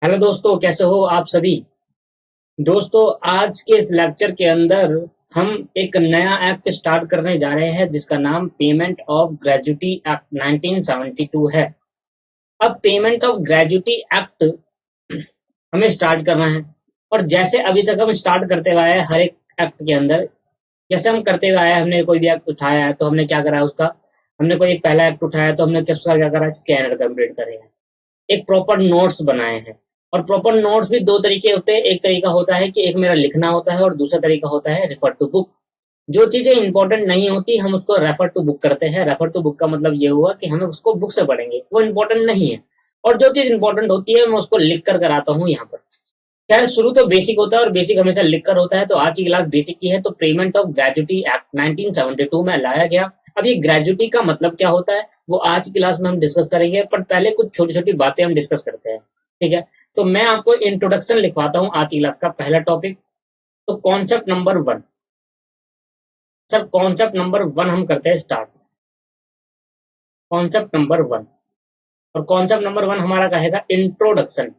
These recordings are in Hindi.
हेलो दोस्तों, कैसे हो आप सभी। दोस्तों, आज के इस लेक्चर के अंदर हम एक नया एक्ट स्टार्ट करने जा रहे हैं जिसका नाम पेमेंट ऑफ ग्रेजुटी एक्ट 1972 है। अब पेमेंट ऑफ ग्रेजुटी एक्ट हमें स्टार्ट करना है। और जैसे अभी तक हम स्टार्ट करते हुए आए हैं, हर एक एक्ट के अंदर जैसे हम करते हुए आए हैं, हमने कोई भी एक्ट उठाया है तो हमने क्या करा है उसका। हमने कोई एक पहला एक्ट उठाया तो हमने उसका क्या करा, स्कैनर कंप्लीट करे हैं, एक प्रॉपर नोट्स बनाए हैं। और प्रॉपर नोट्स भी दो तरीके होते हैं। एक तरीका होता है कि एक मेरा लिखना होता है और दूसरा तरीका होता है रेफर टू बुक। जो चीजें इंपॉर्टेंट नहीं होती हम उसको रेफर टू बुक करते हैं। रेफर टू बुक का मतलब ये हुआ कि हमें उसको बुक से पढ़ेंगे, वो इंपॉर्टेंट नहीं है। और जो चीज इंपॉर्टेंट होती है मैं उसको लिख कर कराता हूँ यहाँ पर। खैर, शुरू तो बेसिक होता है और बेसिक हमेशा लिख कर होता है। तो आज की क्लास बेसिक की है। तो पेमेंट ऑफ ग्रेजुटी एक्ट 1972 में लाया गया। अब ये ग्रेजुटी का मतलब क्या होता है वो आज की क्लास में हम डिस्कस करेंगे, पर पहले कुछ छोटी छोटी बातें हम डिस्कस करते हैं। ठीक है, तो मैं आपको इंट्रोडक्शन लिखवाता हूँ आज की क्लास का पहला टॉपिक। तो concept number 1। Sir, concept number 1 हम करते हैं स्टार्ट। Concept number 1। और कॉन्सेप्ट नंबर 1 हमारा कहेगा इंट्रोडक्शन।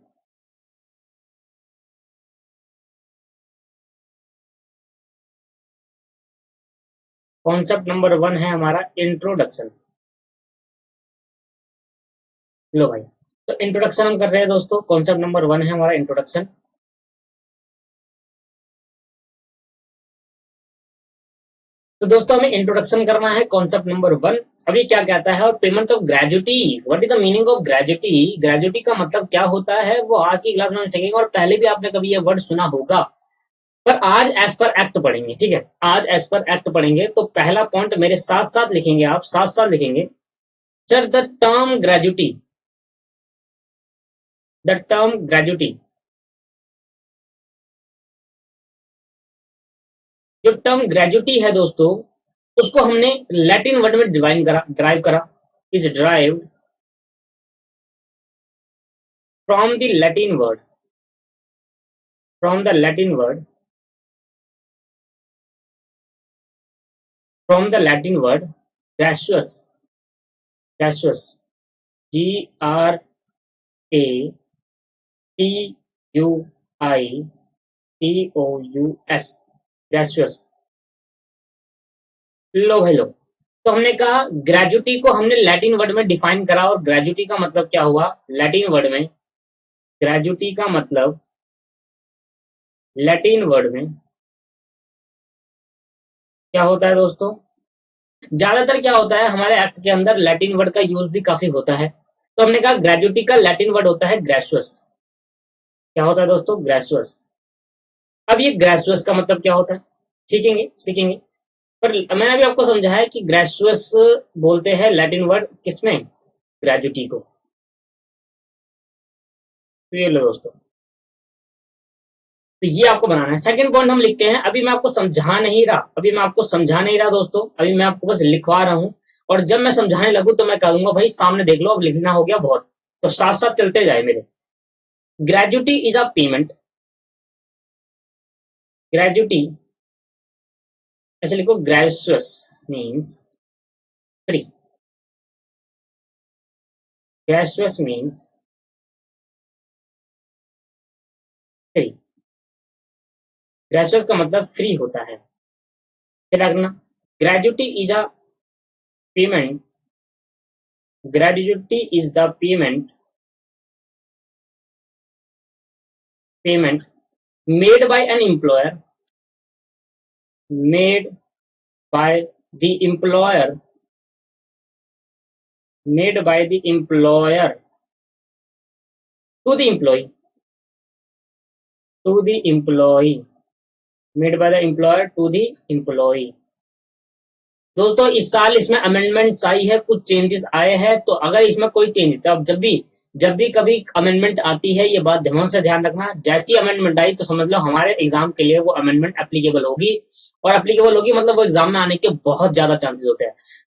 कॉन्सेप्ट नंबर 1 है हमारा इंट्रोडक्शन। लो भाई, तो इंट्रोडक्शन हम कर रहे हैं दोस्तों। कॉन्सेप्ट नंबर 1 है हमारा इंट्रोडक्शन। तो दोस्तों, हमें इंट्रोडक्शन करना है कॉन्सेप्ट नंबर 1। अभी क्या कहता है और payment of gratuity, what is the meaning of gratuity. Gratuity का मतलब क्या होता है वो आज की क्लास में हम सीखेंगे। और पहले भी आपने कभी ये वर्ड सुना होगा, पर आज एज पर एक्ट पढ़ेंगे। ठीक है, आज एज पर एक्ट पढ़ेंगे। तो पहला पॉइंट मेरे साथ साथ लिखेंगे, आप साथ साथ लिखेंगे। Sir, the term gratuity, the term gratuity, जो टर्म ग्रेजुटी है दोस्तों, उसको हमने लैटिन वर्ड में ड्राइव करा। Is derive from the Latin word, from the Latin word, from the Latin word gracious, gracious, GRATUITOUS, gracious. लो भाई लो, तो हमने कहा ग्रेजुटी को हमने लैटिन वर्ड में डिफाइन करा। और ग्रेजुटी का मतलब क्या हुआ लैटिन वर्ड में। ग्रेजुटी का मतलब लैटिन वर्ड में क्या होता है दोस्तों। ज्यादातर क्या होता है हमारे एक्ट के अंदर लैटिन वर्ड का यूज भी काफी होता है। तो हमने कहा ग्रेजुटी का लैटिन वर्ड होता है ग्रेसुअस। क्या होता है दोस्तों, ग्रेसुअस। अब ये ग्रेसुअस का मतलब क्या होता है सीखेंगे सीखेंगे। पर मैंने अभी आपको समझा है कि ग्रेसुअस बोलते हैं लैटिन वर्ड किसमें, ग्रेजुटी को। तो ये लो दोस्तों, तो ये आपको बनाना है। सेकंड पॉइंट हम लिखते हैं। अभी मैं आपको समझा नहीं रहा, अभी मैं आपको समझा नहीं रहा दोस्तों, अभी मैं आपको बस लिखवा रहा हूं। और जब मैं समझाने लगू तो मैं कह दूंगा भाई सामने देख लो, अब लिखना हो गया बहुत। तो साथ साथ चलते जाए मेरे। Gratuity is a payment, gratuity, ऐसे लिखो, ग्रेजुअस मीन्स फ्री, ग्रेजुअस मीन्स फ्री। ग्रेजुअस का मतलब फ्री होता है। फिर रखना, gratuity is a payment, gratuity is the payment made by an employer, made by the employer, made by the employer to the employee, to the employee, made by the employer to the employee। दोस्तों, इस साल इसमें अमेंडमेंट्स आई है, कुछ चेंजेस आए हैं। तो अगर इसमें कोई चेंज, तब जब भी कभी अमेंडमेंट आती है, ये बात ध्यान से ध्यान रखना। जैसी अमेंडमेंट आई तो समझ लो हमारे एग्जाम के लिए वो अमेंडमेंट एप्लीकेबल होगी। और एप्लीकेबल होगी मतलब वो एग्जाम में आने के बहुत ज्यादा चांसेस होते हैं।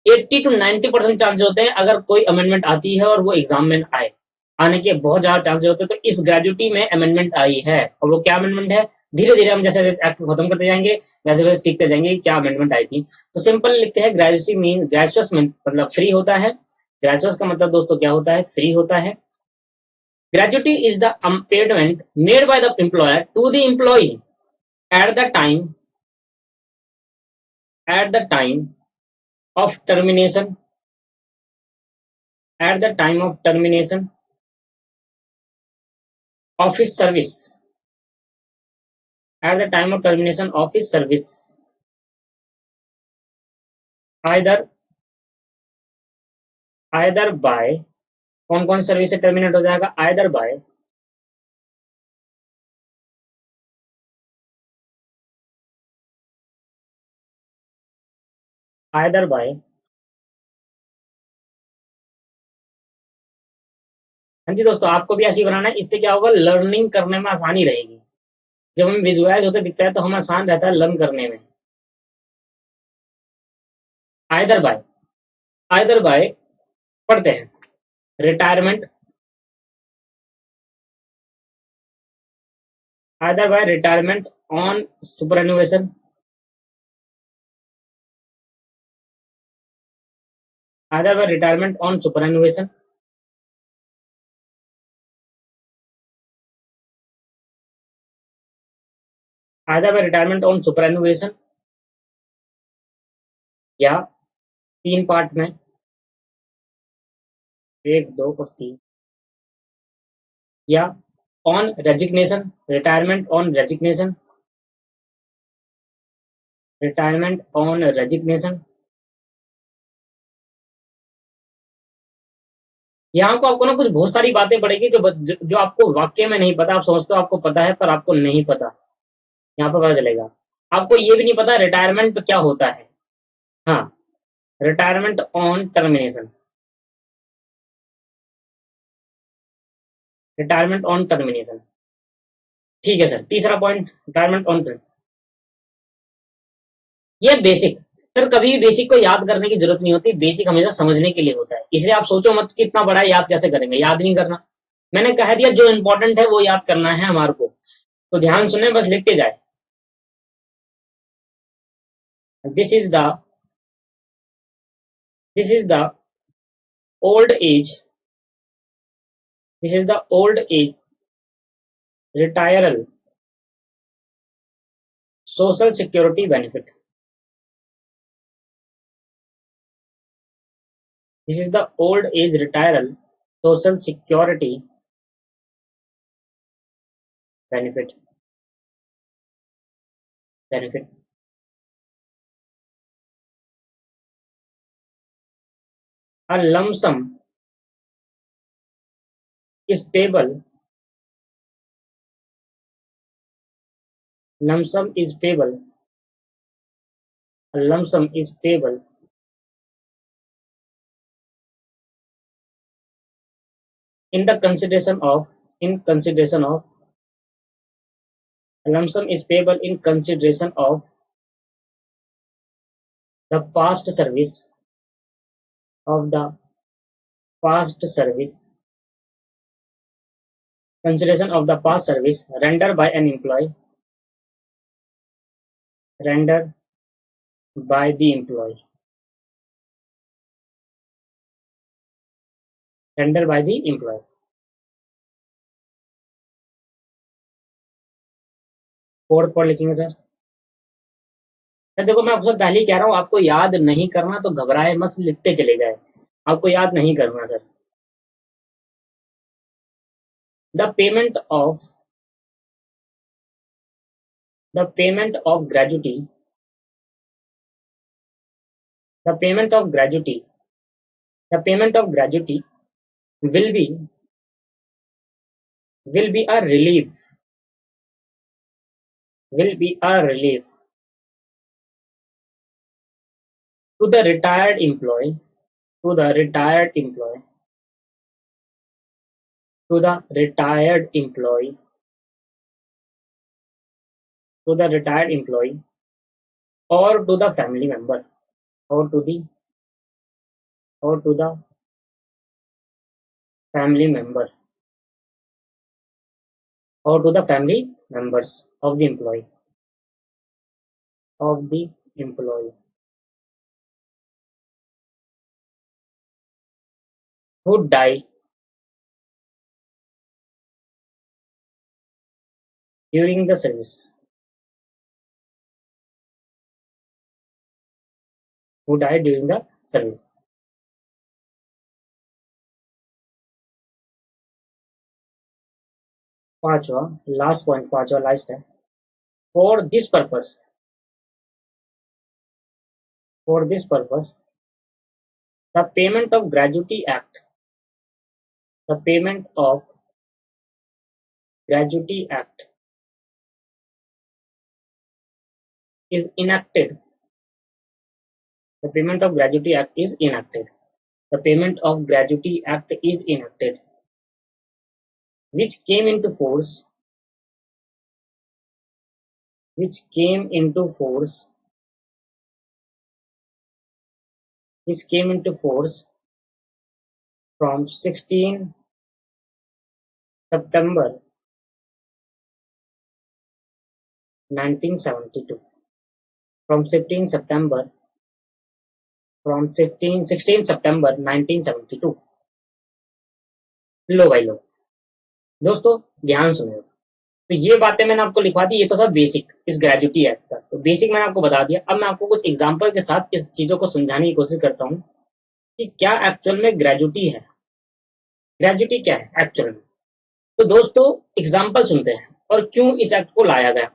80 to 90% चांसेस होते हैं अगर कोई अमेंडमेंट आती है और वो एग्जाम में आए, आने के बहुत ज्यादा चांसेस होते हैं। तो इस ग्रेजुटी में अमेंडमेंट आई है। और वो क्या अमेंडमेंट है, धीरे धीरे हम जैसे जैसे एक्ट खत्म करते जाएंगे वैसे वैसे सीखते जाएंगे क्या अमेंडमेंट आई थी। तो सिंपल लिखते हैं, ग्रेजुएसी मीन, ग्रेजुअस मतलब फ्री होता है। ग्रेजुअस का मतलब दोस्तों क्या होता है, फ्री होता है। Gratuity is the payment made by the employer to the employee at the time at the time of termination at the time of termination of his service at the time of termination of his service, either by कौन कौन सर्विस से टर्मिनेट हो जाएगा, either by हाँ जी दोस्तों, आपको भी ऐसे ही बनाना है। इससे क्या होगा, लर्निंग करने में आसानी रहेगी। जब हमें विजुअलाइज होते दिखता है तो हमें आसान रहता है लर्न करने में। आइदर बाय पढ़ते हैं, retirement, either bye retirement on superannuation, either bye retirement on superannuation, either bye retirement on superannuation, या 3 पार्ट में, 1, 2 और 3, या on resignation, retirement on resignation, retirement on resignation. यहाँ को आपको ना कुछ बहुत सारी बातें पड़ेगी जो आपको वाक्य में नहीं पता। आप समझते हो आपको पता है पर आपको नहीं पता, यहाँ पर पता चलेगा। आपको ये भी नहीं पता रिटायरमेंट क्या होता है। हाँ, retirement on termination, retirement on termination. ठीक है सर, तीसरा पॉइंट रिटायरमेंट ऑन टर्मिनेशन, ये बेसिक। सर कभी भी बेसिक को याद करने की जरूरत नहीं होती, बेसिक हमेशा समझने के लिए होता है। इसलिए आप सोचो मत कि इतना बड़ा याद कैसे करेंगे, याद नहीं करना। मैंने कह दिया जो इंपॉर्टेंट है वो याद करना है हमारे को, तो ध्यान सुने, बस लिखते जाए। This is the this is the old age this is the old age retiral social security benefit. This is the old age retiral social security benefit. A lump sum is payable. Lump sum is payable. A lump sum is payable in the consideration of a lump sum is payable in consideration of the past service of the past service consideration of the past service rendered by an employee rendered by the employee rendered by the employee. 4th point लिखेंगे सर। सर देखो, मैं आपसे पहले ही कह रहा हूँ, आपको याद नहीं करना तो घबराए मत, लिखते चले जाए। आपको याद नहीं करना sir. The payment of gratuity the payment of gratuity will be a relief to the retired employee to the retired employee to the retired employee to the retired employee or to the family member or to the family member or to the family members of the employee who die during the service, who died during the service. पांचवा, लास्ट पॉइंट, पांचवा लास्ट है। For this purpose, for this purpose, the payment of gratuity act, the payment of gratuity act is enacted. The payment of gratuity act is enacted. The payment of gratuity act is enacted, which came into force, which came into force, which came into force from 16 September 1972. From 16 September 1972. लो भाई लो, दोस्तों ध्यान सुनो। तो ये बातें मैंने आपको लिखवा दी, ये तो था बेसिक इस ग्रेजुटी एक्ट का। तो बेसिक मैंने आपको बता दिया। अब मैं आपको कुछ एग्जांपल के साथ इस चीजों को समझाने की कोशिश करता हूँ कि क्या एक्चुअल में ग्रेजुटी है, ग्रेजुटी क्या है एक्चुअल में। तो दोस्तों एग्जाम्पल सुनते हैं और क्यों इस एक्ट को लाया गया।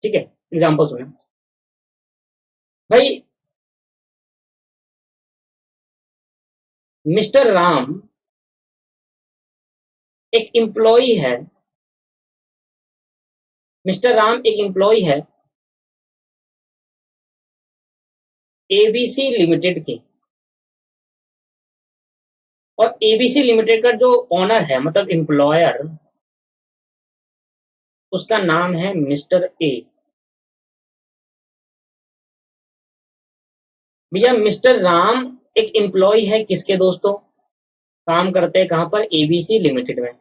ठीक है, एग्जाम्पल सुने भाई। मिस्टर राम एक एम्प्लॉई है, मिस्टर राम एक एम्प्लॉई है एबीसी लिमिटेड के, और एबीसी लिमिटेड का जो ओनर है मतलब एम्प्लॉयर, उसका नाम है मिस्टर ए। भैया मिस्टर राम एक एम्प्लॉय है किसके दोस्तों, काम करते हैं कहां पर, एबीसी लिमिटेड में,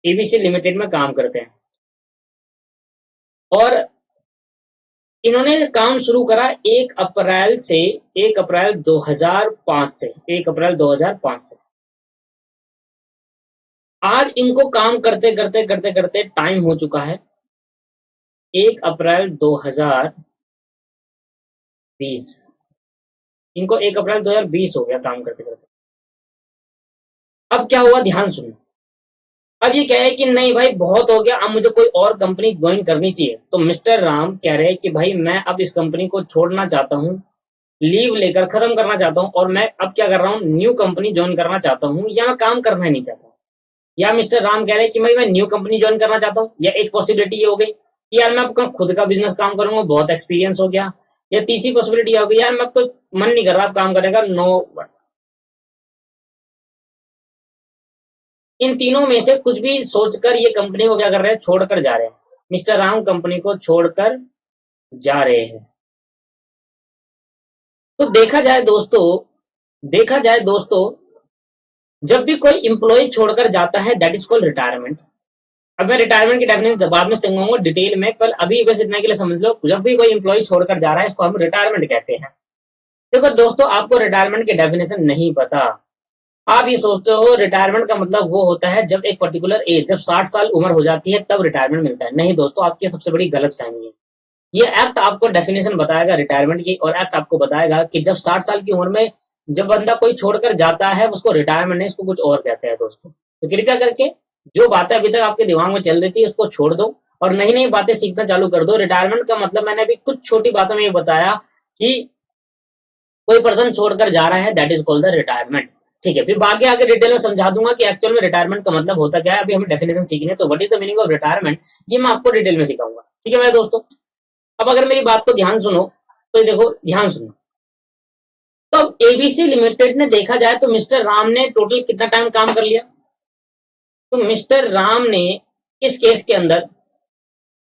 एबीसी लिमिटेड में काम करते हैं। और इन्होंने काम शुरू करा 1 अप्रैल से, 1 अप्रैल 2005 से, 1 अप्रैल 2005 से। आज इनको काम करते करते करते करते टाइम हो चुका है 1 अप्रैल 2020। इनको 1 अप्रैल 2020 हो गया काम करते करते। अब क्या हुआ, ध्यान सुनो। अब ये कह रहे कि नहीं भाई बहुत हो गया, अब मुझे कोई और कंपनी ज्वाइन करनी चाहिए। तो मिस्टर राम कह रहे कि भाई मैं अब इस कंपनी को छोड़ना चाहता हूँ, लीव लेकर खत्म करना चाहता हूँ, और मैं अब क्या कर रहा हूँ, न्यू कंपनी ज्वाइन करना चाहता हूँ, या मैं काम करना ही नहीं चाहता। या मिस्टर राम कह रहे कि भाई मैं न्यू कंपनी ज्वाइन करना चाहता हूँ, या एक पॉसिबिलिटी ये हो गई कि यार मैं अब खुद का बिजनेस काम करूंगा, बहुत एक्सपीरियंस हो गया। या तीसरी पॉसिबिलिटी हो गई यार मैं अब तो मन नहीं कर रहा काम करने का, नो। इन तीनों में से कुछ भी सोचकर ये कंपनी को क्या कर रहे हैं, छोड़कर जा रहे हैं। मिस्टर राम कंपनी को छोड़कर जा रहे हैं। तो देखा जाए दोस्तों, देखा जाए दोस्तों, जब भी कोई इंप्लॉय छोड़कर जाता है दैट इज कॉल्ड रिटायरमेंट। अब मैं रिटायरमेंट की डेफिनेशन बाद में समझाऊंगा डिटेल में, पर अभी बस इतना के लिए समझ लो, जब भी कोई इंप्लॉय छोड़कर जा रहा है इसको हम रिटायरमेंट कहते हैं। देखो दोस्तों, आपको रिटायरमेंट की डेफिनेशन नहीं पता। आप ये सोचते हो रिटायरमेंट का मतलब वो होता है जब एक पर्टिकुलर एज, जब 60 साल उम्र हो जाती है तब रिटायरमेंट मिलता है। नहीं दोस्तों, आपकी सबसे बड़ी गलत फहमी है। ये एक्ट आपको डेफिनेशन बताएगा रिटायरमेंट की, और एक्ट आपको बताएगा कि जब 60 साल की उम्र में जब बंदा कोई छोड़कर जाता है उसको रिटायरमेंट नहीं, इसको कुछ और कहते हैं दोस्तों। तो कृपया करके जो बातें अभी तक आपके दिमाग में चल रही थी उसको छोड़ दो और नई नई बातें सीखना चालू कर दो। रिटायरमेंट का मतलब मैंने अभी कुछ छोटी बातों में ये बताया कि कोई पर्सन छोड़कर जा रहा है, that is called the retirement. ठीक है, फिर आगे आगे डिटेल में समझा दूंगा कि एक्चुअल में रिटायरमेंट का मतलब होता क्या है। अभी हमें डेफिनेशन सीखनी है, तो what is the meaning of retirement, ये मैं आपको डिटेल में सिखाऊंगा। ठीक है मेरे दोस्तों, अब अगर मेरी बात को ध्यान सुनो तो देखो, ध्यान सुनो। तो एबीसी लिमिटेड ने देखा जाए तो मिस्टर राम ने टोटल कितना टाइम काम कर लिया, तो मिस्टर राम ने इस केस के अंदर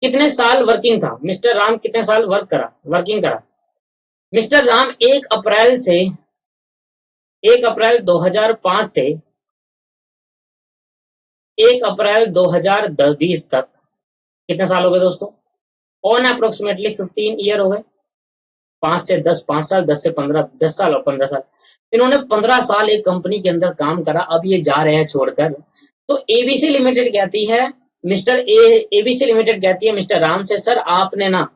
कितने साल वर्किंग था, मिस्टर राम कितने साल वर्किंग करा। मिस्टर राम 1 अप्रैल से, 1 अप्रैल 2005 से 1 अप्रैल 2020 तक कितने साल हो गए दोस्तों, ऑन अप्रोक्सीमेटली 15 ईयर हो गए। 5 से 10, 5 साल, 10 से 15, 10 साल और 15 साल। इन्होंने 15 साल एक कंपनी के अंदर काम करा। अब ये जा रहे हैं छोड़कर। तो एबीसी लिमिटेड कहती है एबीसी लिमिटेड कहती है मिस्टर राम से, सर आपने ना,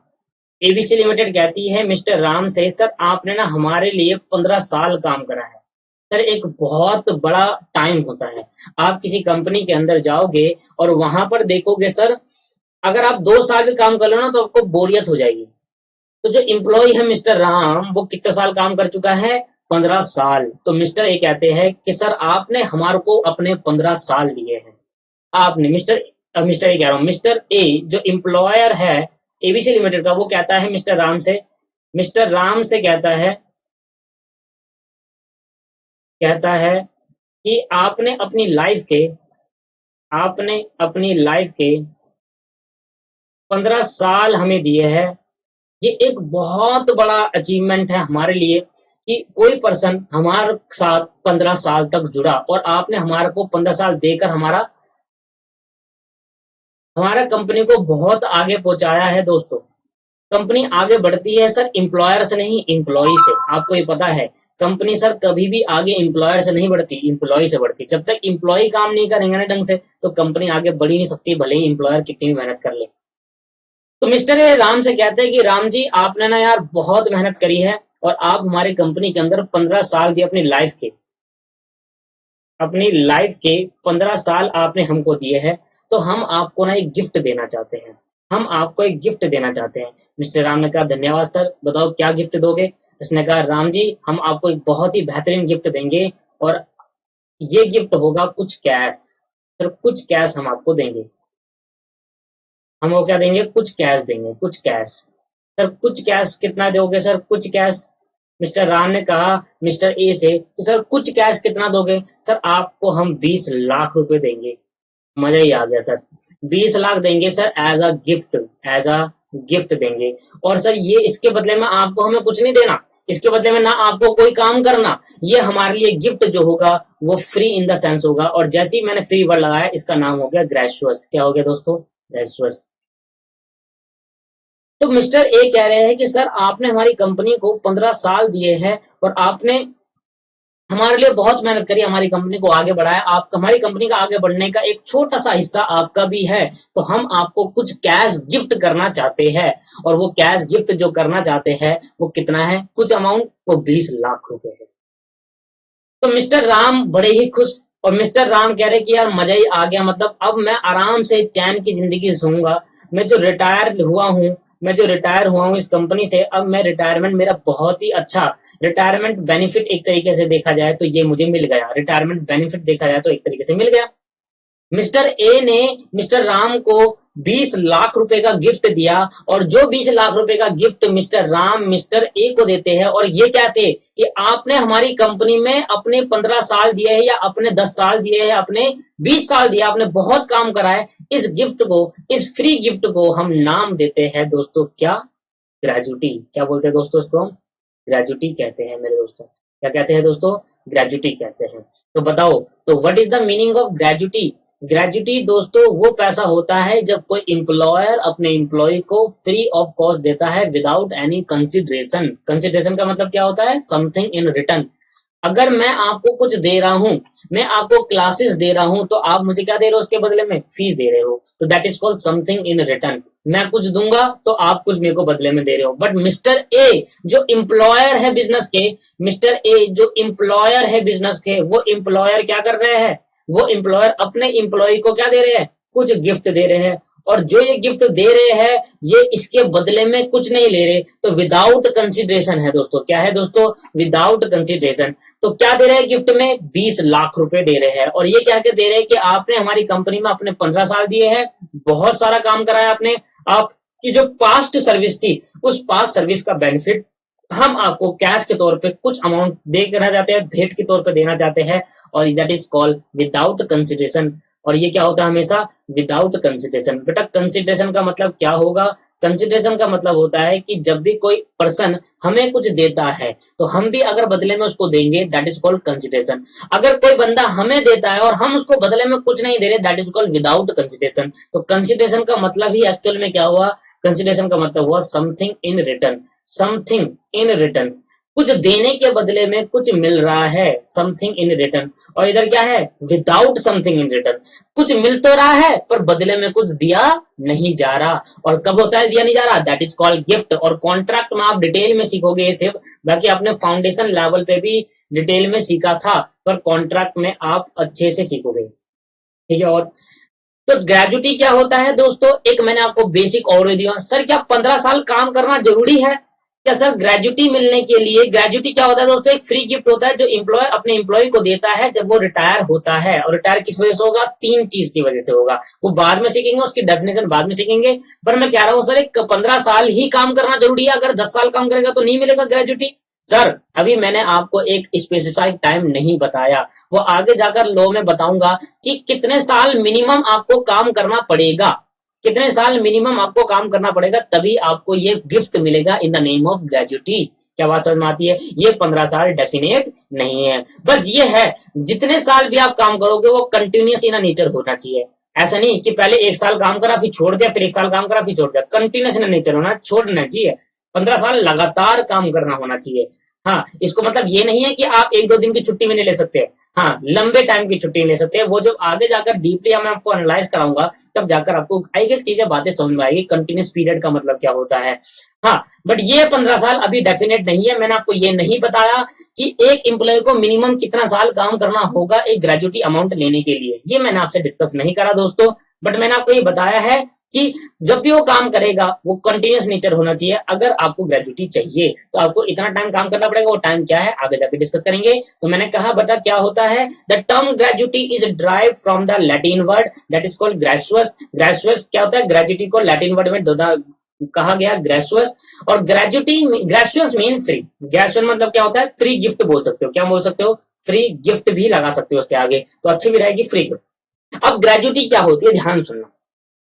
एबीसी लिमिटेड कहती है मिस्टर राम से, सर आपने ना हमारे लिए 15 साल काम करा है। सर एक बहुत बड़ा टाइम होता है। आप किसी कंपनी के अंदर जाओगे और वहां पर देखोगे सर, अगर आप 2 साल भी काम कर लो ना तो आपको बोरियत हो जाएगी। तो जो एम्प्लॉय है मिस्टर राम, वो कितने साल काम कर चुका है? 15 साल। तो मिस्टर ए कहते हैं कि सर आपने हमारे को अपने 15 साल दिए हैं। आपने मिस्टर ए कह रहा हूं, मिस्टर ए जो एम्प्लॉयर है एबीसी लिमिटेड का, वो कहता है मिस्टर राम से कहता है कि आपने अपनी लाइफ के 15 साल हमें दिए हैं। ये एक बहुत बड़ा अचीवमेंट है हमारे लिए कि कोई पर्सन हमारे साथ 15 साल तक जुड़ा, और आपने हमारे को 15 साल देकर हमारा कंपनी को बहुत आगे पहुंचाया है। दोस्तों, कंपनी आगे बढ़ती है सर एम्प्लॉयर से नहीं, एम्प्लॉय से। आपको ये पता है, कंपनी सर कभी भी आगे एम्प्लॉयर से नहीं बढ़ती, एम्प्लॉय से बढ़ती। जब तक एम्प्लॉय काम नहीं करेंगे ना ढंग से, तो कंपनी आगे बढ़ ही नहीं सकती, भले ही एम्प्लॉयर कितनी भी मेहनत कर ले। तो मिस्टर ए राम से कहते हैं कि राम जी आपने ना यार बहुत मेहनत करी है, और आप हमारी कंपनी के अंदर 15 साल दिए अपनी लाइफ के 15 साल आपने हमको दिए हैं। तो हम आपको ना एक गिफ्ट देना चाहते हैं। मिस्टर राम ने कहा धन्यवाद सर, बताओ क्या गिफ्ट दोगे? इसने कहा राम जी हम आपको एक बहुत ही बेहतरीन गिफ्ट देंगे, और ये गिफ्ट होगा कुछ कैश। सर कुछ कैश हम आपको देंगे। हम वो क्या देंगे? कुछ कैश देंगे, कुछ कैश। सर कुछ कैश कितना दोगे सर? कुछ कैश। मिस्टर राम ने कहा मिस्टर ए से कि सर कुछ कैश कितना दोगे? सर आपको हम 20 लाख रुपए देंगे। मजा ही आ गया सर। 20 लाख देंगे सर एज अ गिफ्ट देंगे। और सर ये इसके बदले में आपको हमें कुछ नहीं देना, इसके बदले में ना आपको कोई काम करना, ये हमारे लिए गिफ्ट जो होगा वो फ्री इन द सेंस होगा। और जैसे ही मैंने फ्री वर्ड लगाया, इसका नाम हो गया ग्रेजुअस। क्या हो गया दोस्तों? ग्रेजुअस। तो मिस्टर ए कह रहे हैं कि सर आपने हमारी कंपनी को 15 साल दिए हैं, और आपने हमारे लिए बहुत मेहनत करी, हमारी कंपनी को आगे बढ़ाया। आप हमारी कंपनी का आगे बढ़ने का एक छोटा सा हिस्सा आपका भी है, तो हम आपको कुछ कैश गिफ्ट करना चाहते हैं। और वो कैश गिफ्ट जो करना चाहते हैं वो कितना है? कुछ अमाउंट, वो 20 लाख रुपए है। तो मिस्टर राम बड़े ही खुश, और मिस्टर राम कह रहे कि यार मजा ही आ गया, मतलब अब मैं आराम से चैन की जिंदगी जिऊंगा। मैं जो रिटायर हुआ हूँ इस कंपनी से, अब मैं रिटायरमेंट, मेरा बहुत ही अच्छा रिटायरमेंट बेनिफिट एक तरीके से देखा जाए तो ये मुझे मिल गया। रिटायरमेंट बेनिफिट देखा जाए तो एक तरीके से मिल गया। मिस्टर ए ने मिस्टर राम को 20 लाख रुपए का गिफ्ट दिया, और जो 20 लाख रुपए का gift mister Ram mister A को देते हैं, और ये कहते कि आपने हमारी कंपनी में अपने 15 साल दिए हैं, या अपने 10 साल दिए हैं, अपने 20 साल दिया, आपने बहुत काम करा है। इस गिफ्ट को, इस फ्री गिफ्ट को हम नाम देते हैं दोस्तों, क्या? ग्रेजुटी। क्या बोलते हैं दोस्तों इसको? हम ग्रेजुटी कहते हैं मेरे दोस्तों। क्या कहते हैं दोस्तों? ग्रेजुटी कहते हैं। तो बताओ, तो what is the meaning of gratuity? Gratuity दोस्तों वो पैसा होता है जब कोई एम्प्लॉयर अपने एम्प्लॉय को फ्री ऑफ कॉस्ट देता है विदाउट एनी कंसिडरेशन। कंसिडरेशन का मतलब क्या होता है? Something in return. अगर मैं आपको कुछ दे रहा हूं, मैं आपको क्लासेस दे रहा हूं, तो आप मुझे क्या दे रहे हो? उसके बदले में फीस दे रहे हो। तो that is called something in return. मैं कुछ दूंगा तो आप कुछ मेरे को बदले में दे रहे हो। बट मिस्टर ए जो एम्प्लॉयर है बिजनेस के, वो एम्प्लॉयर क्या कर रहे हैं? वो एम्प्लॉयर अपने एम्प्लॉय को क्या दे रहे हैं? कुछ गिफ्ट दे रहे हैं। और जो ये गिफ्ट दे रहे हैं, ये इसके बदले में कुछ नहीं ले रहे, तो विदाउट कंसिडरेशन है दोस्तों। क्या है दोस्तों? Without consideration. तो क्या दे रहे हैं गिफ्ट में? 20 लाख रुपए दे रहे हैं। और ये क्या दे रहे हैं कि आपने हमारी कंपनी में अपने 15 साल दिए हैं, बहुत सारा काम कराया आपने, आपकी जो पास्ट सर्विस थी, उस पास्ट सर्विस का बेनिफिट हम आपको कैश के तौर पे कुछ अमाउंट देना चाहते हैं, भेंट के तौर पे देना चाहते हैं, और that is called without consideration. और ये क्या होता है? हमेशा विदाउट कंसिडरेशन। बेटा कंसिडरेशन का मतलब क्या होगा? कंसिडरेशन का मतलब होता है कि जब भी कोई पर्सन हमें कुछ देता है, तो हम भी अगर बदले में उसको देंगे, दैट इज कॉल्ड कंसिडरेशन। अगर कोई बंदा हमें देता है और हम उसको बदले में कुछ नहीं दे रहे, that is called without consideration. तो कंसिडरेशन का मतलब ही एक्चुअल में क्या हुआ? कंसिडरेशन का मतलब हुआ something in return. Something in return, कुछ देने के बदले में कुछ मिल रहा है, समथिंग इन रिटर्न। और इधर क्या है, विदाउट समथिंग इन रिटर्न, कुछ मिल तो रहा है पर बदले में कुछ दिया नहीं जा रहा। और कब होता है दिया नहीं जा रहा, दैट इज कॉल्ड गिफ्ट। और कॉन्ट्रैक्ट में आप डिटेल में सीखोगे ये सिर्फ, बाकी आपने फाउंडेशन लेवल पे भी डिटेल में सीखा था, पर कॉन्ट्रैक्ट में आप अच्छे से सीखोगे, ठीक है। और तो ग्रेजुटी क्या होता है दोस्तों, एक मैंने आपको बेसिक ओवरव्यू दिया। सर क्या 15 साल काम करना जरूरी है क्या सर ग्रेजुटी मिलने के लिए? ग्रेजुटी क्या होता है दोस्तों, एक फ्री गिफ्ट होता है जो एम्प्लॉय अपने एम्प्लॉय को देता है जब वो रिटायर होता है। और रिटायर किस वजह से होगा, 3 चीज की वजह से होगा, वो बाद में सीखेंगे, उसकी डेफिनेशन बाद में सीखेंगे। पर मैं कह रहा हूं सर एक 15 साल ही काम करना जरूरी है, अगर 10 साल काम करेगा तो नहीं मिलेगा ग्रेजुटी। सर अभी मैंने आपको एक स्पेसिफाइड टाइम नहीं बताया, वो आगे जाकर लॉ में बताऊंगा कि कितने साल मिनिमम आपको काम करना पड़ेगा, कितने साल मिनिमम आपको काम करना पड़ेगा, तभी आपको ये गिफ्ट मिलेगा in the name of gratuity. क्या बात समझ में आती है? ये 15 साल डेफिनेट नहीं है, बस ये है जितने साल भी आप काम करोगे वो कंटिन्यूस इन नेचर होना चाहिए। ऐसा नहीं कि पहले 1 साल काम करा फिर छोड़ दिया, फिर 1 साल काम करा फिर छोड़ दिया, कंटिन्यूस इन नेचर होना, छोड़ना चाहिए। 15 साल लगातार काम करना होना चाहिए। हाँ, इसको मतलब ये नहीं है कि आप 1-2 दिन की छुट्टी भी नहीं ले सकते, हाँ लंबे टाइम की छुट्टी ले सकते हैं। वो जब आगे जाकर डीपली मैं आपको एनालाइज कराऊंगा तब जाकर आपको एक एक चीजें बातें समझ में आएगी, कंटिन्यूस पीरियड का मतलब क्या होता है। हाँ, बट ये 15 साल अभी डेफिनेट नहीं है। मैंने आपको ये नहीं बताया कि एक एम्प्लॉय को मिनिमम कितना साल काम करना होगा एक ग्रेजुटी अमाउंट लेने के लिए, ये मैंने आपसे डिस्कस नहीं करा दोस्तों। बट मैंने आपको ये बताया है कि जब भी वो काम करेगा वो कंटिन्यूस नेचर होना चाहिए। अगर आपको ग्रेजुटी चाहिए तो आपको इतना टाइम काम करना पड़ेगा, वो टाइम क्या है आगे जाके डिस्कस करेंगे। तो मैंने कहा बेटा क्या होता है, the term gratuity is derive from the Latin word that is called gracious. Gracious क्या होता है, ग्रेजुटी को लैटिन वर्ड में कहा गया ग्रेजुअस। और ग्रेजुटी ग्रेजुअस मीन फ्री, ग्रेजुअस मतलब क्या होता है, फ्री गिफ्ट बोल सकते हो, क्या बोल सकते हो, फ्री गिफ्ट भी लगा सकते हो उसके आगे, तो अच्छी भी रहेगी फ्री गिफ्ट। अब ग्रेजुटी क्या होती है ध्यान सुनना,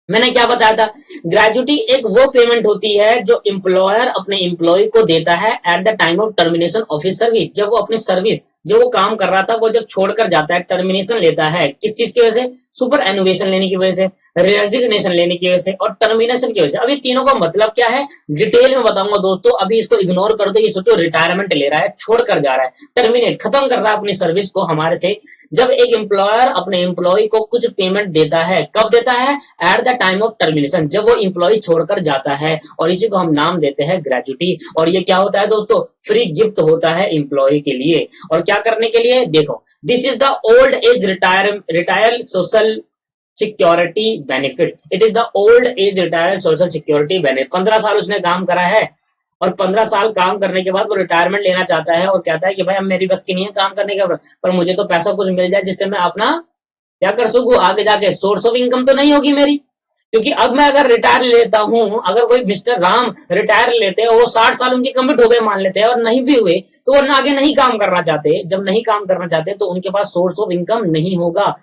मैंने क्या बताया था, ग्रेजुटी एक वो पेमेंट होती है जो एम्प्लॉयर अपने एम्प्लॉय को देता है at the time of termination of his service. जब वो अपनी सर्विस जो वो काम कर रहा था वो जब छोड़कर जाता है, टर्मिनेशन लेता है, किस चीज की वजह से, सुपर एनुवेशन लेने की वजह से, रेजिग्नेशन लेने की वजह से और टर्मिनेशन की वजह से। अभी तीनों का मतलब क्या है डिटेल में बताऊंगा दोस्तों, अभी इसको इग्नोर कर दो, ये सोचो रिटायरमेंट ले रहा है, छोड़कर जा रहा है, टर्मिनेट खत्म कर रहा है अपनी सर्विस को हमारे से। जब एक एम्प्लॉयर अपने एम्प्लॉय को कुछ पेमेंट देता है, कब देता है, at the time of termination, जब वो एम्प्लॉय छोड़कर जाता है, और इसी को हम नाम देते हैं ग्रेजुटी। और ये क्या होता है दोस्तों, फ्री गिफ्ट होता है एम्प्लॉय के लिए। और क्या करने के लिए, देखो this is the old age retire social security benefit, it is the old age retire social security benefit. 15 साल उसने काम करा है और 15 साल काम करने के बाद वो रिटायरमेंट लेना चाहता है और कहता है कि भाई अब मेरी बस की नहीं है काम करने का, पर मुझे तो पैसा कुछ मिल जाए जिससे मैं अपना क्या कर सकूं आगे जाके, सोर्स ऑफ इनकम तो नहीं होगी मेरी, क्योंकि अब मैं अगर रिटायर लेता हूं, अगर कोई मिस्टर राम रिटायर लेते हैं, वो 60 साल उनकी कमिट हो गए मान लेते हैं और नहीं भी हुए तो वो आगे नहीं काम करना चाहते। जब नहीं काम करना चाहते तो उनके पास सोर्स ऑफ इनकम नहीं होगा,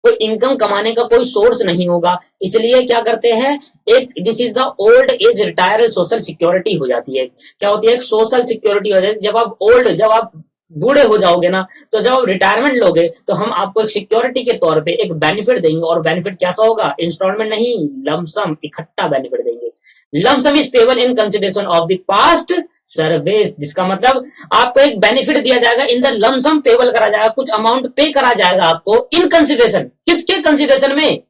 कोई इनकम कमाने का कोई सोर्स नहीं होगा। इसलिए क्या करते हैं, एक this is the old age retire social security हो जाती है। क्या होती है, एक सोशल सिक्योरिटी हो जाती है। जब आप ओल्ड, जब आप बूढ़े हो जाओगे ना, तो जब आप रिटायरमेंट लोगे तो हम आपको एक सिक्योरिटी के तौर पे एक बेनिफिट देंगे। और बेनिफिट कैसा होगा, इंस्टॉलमेंट नहीं, लमसम इकट्ठा बेनिफिट देंगे। Lump sum is payable in consideration of the past service, जिसका मतलब आपको एक बेनिफिट दिया जाएगा, इन द लमसम पेबल करा जाएगा, कुछ अमाउंट पे करा जाएगा आपको इन कंसिडरेशन, किसके कंसिडरेशन में,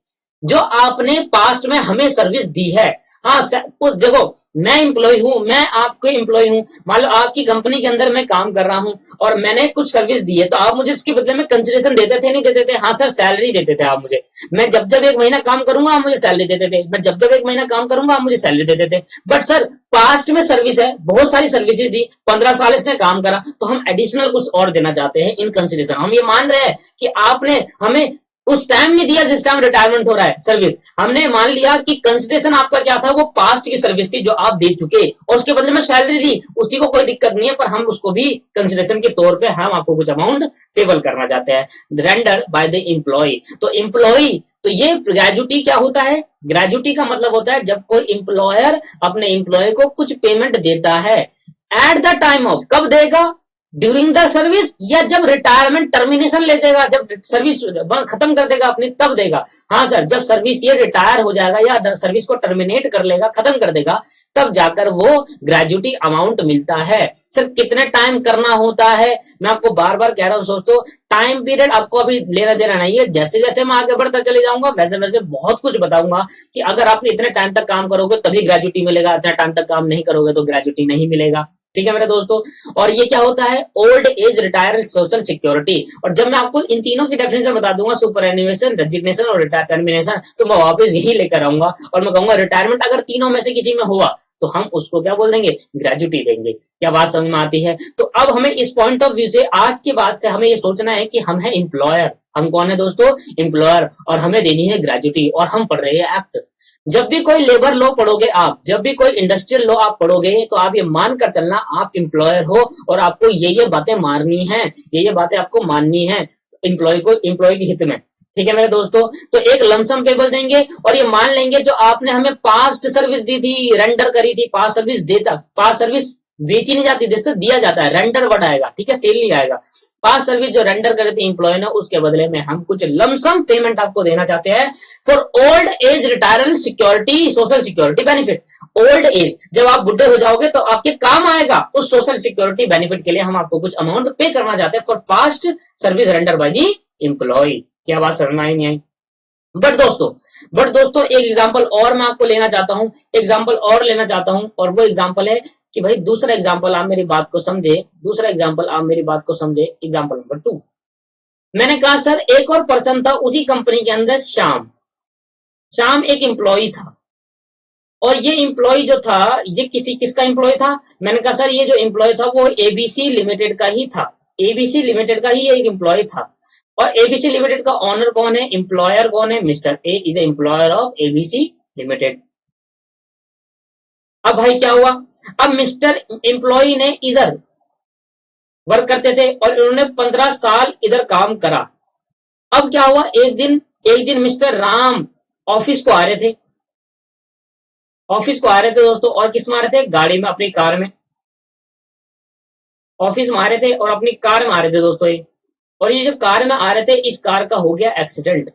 जो आपने पास्ट में हमें सर्विस दी है। हाँ कुछ देखो, मैं एम्प्लॉय हूं, मैं आपके एम्प्लॉय हूं, मान लो आपकी कंपनी के अंदर मैं काम कर रहा हूं और मैंने कुछ सर्विस दी है, तो आप मुझे इसके बदले में कंसिडरेशन देते थे नहीं देते थे? हाँ सर, सैलरी देते थे आप मुझे, मैं जब जब 1 महीना काम करूंगा आप मुझे सैलरी देते थे, मैं जब जब 1 महीना काम करूंगा आप मुझे सैलरी देते थे। बट सर पास्ट में सर्विस है, बहुत सारी सर्विसेज दी, 15 साल इसने काम करा, तो हम एडिशनल कुछ और देना चाहते हैं इन कंसिडरेशन। हम ये मान रहे हैं कि आपने हमें उस टाइम नहीं दिया जिस टाइम रिटायरमेंट हो रहा है सर्विस, हमने मान लिया कि कंसिडरेशन आपका क्या था, वो पास्ट की सर्विस थी जो आप दे चुके और उसके बदले में सैलरी दी, उसी को कोई दिक्कत नहीं है, पर हम उसको भी कंसिडरेशन के तौर पे हम आपको कुछ अमाउंट पेबल करना चाहते हैं, रेंडर बाय द एम्प्लॉय। तो एम्प्लॉय, तो ये ग्रेजुटी क्या होता है, ग्रेजुटी का मतलब होता है जब कोई एम्प्लॉयर अपने एम्प्लॉय को कुछ पेमेंट देता है एट द टाइम ऑफ, कब देगा, ड्यूरिंग द सर्विस या जब रिटायरमेंट टर्मिनेशन ले देगा, जब सर्विस खत्म कर देगा अपनी तब देगा। हाँ सर, जब सर्विस ये रिटायर हो जाएगा या सर्विस को टर्मिनेट कर लेगा, खत्म कर देगा, तब जाकर वो ग्रेजुटी अमाउंट मिलता है। सर कितने टाइम करना होता है, मैं आपको बार बार कह रहा हूँ दोस्तों, टाइम पीरियड आपको अभी लेना देना नहीं है। जैसे जैसे मैं आगे बढ़ता चले जाऊंगा वैसे वैसे बहुत कुछ बताऊंगा कि अगर आप इतने टाइम तक काम करोगे तभी ग्रेजुटी मिलेगा, इतना टाइम तक काम नहीं करोगे तो ग्रेजुटी नहीं मिलेगा। ठीक है मेरे दोस्तों। और ये क्या होता है, old age retired social security. और जब मैं आपको इन तीनों की डेफिनेशन बता दूंगा, सुपर एन्युएशन, रेजिग्नेशन और रिटायर टर्मिनेशन, तो मैं वापस यही लेकर आऊंगा और मैं कहूंगा रिटायरमेंट अगर तीनों में से किसी में हुआ तो हम उसको क्या बोल देंगे, ग्रेजुटी देंगे। क्या बात समझ में आती है? तो अब हमें इस पॉइंट ऑफ व्यू से आज के बाद से हमें ये सोचना है कि हम है एम्प्लॉयर। हम कौन है दोस्तों, एम्प्लॉयर, और हमें देनी है ग्रेजुटी, और हम पढ़ रहे हैं एक्ट। जब भी कोई लेबर लॉ पढ़ोगे आप, जब भी कोई इंडस्ट्रियल लॉ आप पढ़ोगे, तो आप ये मानकर चलना आप एम्प्लॉयर हो और आपको ये बातें मारनी है, ये बातें आपको माननी है एम्प्लॉय को, एम्प्लॉय के हित में। ठीक है मेरे दोस्तों। तो एक लमसम टेबल देंगे और ये मान लेंगे जो आपने हमें पास्ट सर्विस दी थी, रेंडर करी थी, पास्ट सर्विस देता, पास्ट सर्विस बेची नहीं जाती, दिया जाता है, रेंडर वर्ड आएगा, ठीक है, सेल नहीं आएगा। पास्ट सर्विस जो रेंडर करे थे एम्प्लॉय ने, उसके बदले में हम कुछ लमसम पेमेंट आपको देना चाहते हैं for old age retiral security social security benefit. Old age, जब आप बुढ़े हो जाओगे तो आपके काम आएगा, उस सोशल सिक्योरिटी बेनिफिट के लिए हम आपको कुछ अमाउंट पे करना चाहते हैं for past service render by the employee. क्या बात समझ में आई नहीं आई? बट दोस्तों एक एग्जांपल और मैं आपको लेना चाहता हूं, एग्जांपल और लेना चाहता हूं, और वो एग्जांपल है कि भाई दूसरा एग्जांपल आप मेरी बात को समझे, दूसरा एग्जांपल आप मेरी बात को समझे। एग्जांपल नंबर 2, मैंने कहा सर एक और पर्सन था उसी कंपनी के अंदर, श्याम एक एम्प्लॉय था, और ये एम्प्लॉय जो था ये किसका एम्प्लॉय था? मैंने कहा सर ये जो एम्प्लॉय था वो एबीसी लिमिटेड का ही था, एबीसी लिमिटेड का ही एक एम्प्लॉय था। और एबीसी लिमिटेड का ऑनर कौन है, एम्प्लॉयर कौन है? Mister A is employer of ABC limited. अब भाई क्या हुआ, अब मिस्टर एम्प्लॉय ने इधर वर्क करते थे और इन्होंने 15 साल इधर काम करा। अब क्या हुआ, एक दिन मिस्टर राम ऑफिस को आ रहे थे, दोस्तों, और किस में आ रहे थे? गाड़ी में, अपनी कार में। ऑफिस में आ रहे थे और अपनी कार में आ रहे थे दोस्तों ये। और ये जो कार में आ रहे थे, इस कार का हो गया एक्सीडेंट।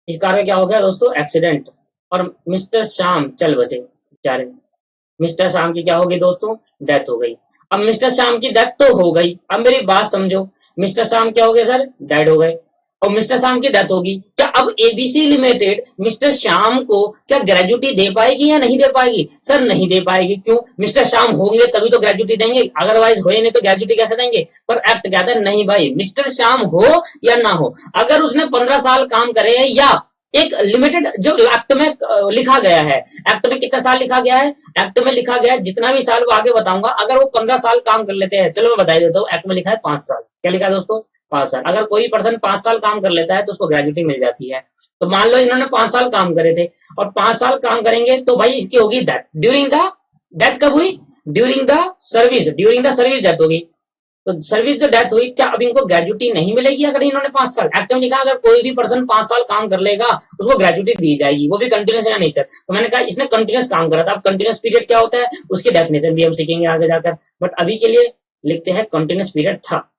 इस कार का क्या हो गया दोस्तों? एक्सीडेंट। और मिस्टर श्याम चल बसे बेचारे। मिस्टर श्याम की क्या हो गई दोस्तों? डेथ हो गई। अब मिस्टर श्याम की डेथ तो हो गई, अब मेरी बात समझो, मिस्टर श्याम क्या हो गए सर? डेड हो गए। और मिस्टर श्याम की डेथ होगी, क्या अब एबीसी लिमिटेड मिस्टर श्याम को क्या ग्रेजुटी दे पाएगी या नहीं दे पाएगी? सर नहीं दे पाएगी। क्यों? मिस्टर श्याम होंगे तभी तो ग्रेजुटी देंगे, अदरवाइज होए नहीं तो ग्रेजुटी कैसे देंगे? पर एक्ट कहता है नहीं भाई, मिस्टर श्याम हो या ना हो, अगर उसने 15 साल काम करे या एक लिमिटेड जो एक्ट में लिखा गया है, एक्ट में कितना साल लिखा गया है? एक्ट में लिखा गया है जितना भी साल वो आगे बताऊंगा, अगर वो 15 साल काम कर लेते हैं, चलो मैं बता देता हूँ, एक्ट में लिखा है 5 साल। क्या लिखा है दोस्तों? 5 साल। अगर कोई पर्सन 5 साल काम कर लेता है तो उसको ग्रेजुटी मिल जाती है। तो मान लो इन्होंने 5 साल काम करे थे और 5 साल काम करेंगे तो भाई इसकी होगी डेथ। ड्यूरिंग द डेथ कब हुई? ड्यूरिंग द सर्विस डेथ होगी। तो सर्विस जो डेथ हुई, क्या अब इनको ग्रेजुटी नहीं मिलेगी अगर इन्होंने 5 साल? एक्ट में लिखा अगर कोई भी पर्सन 5 साल काम कर लेगा उसको ग्रेजुटी दी जाएगी, वो भी कंटिन्यूस या नेचर। तो मैंने कहा इसने कंटिन्यूस काम करा था। अब कंटिन्यूस पीरियड क्या होता है उसकी डेफिनेशन भी हम सीखेंगे आगे जाकर, बट अभी के लिए लिखते हैं कंटिन्यूस पीरियड था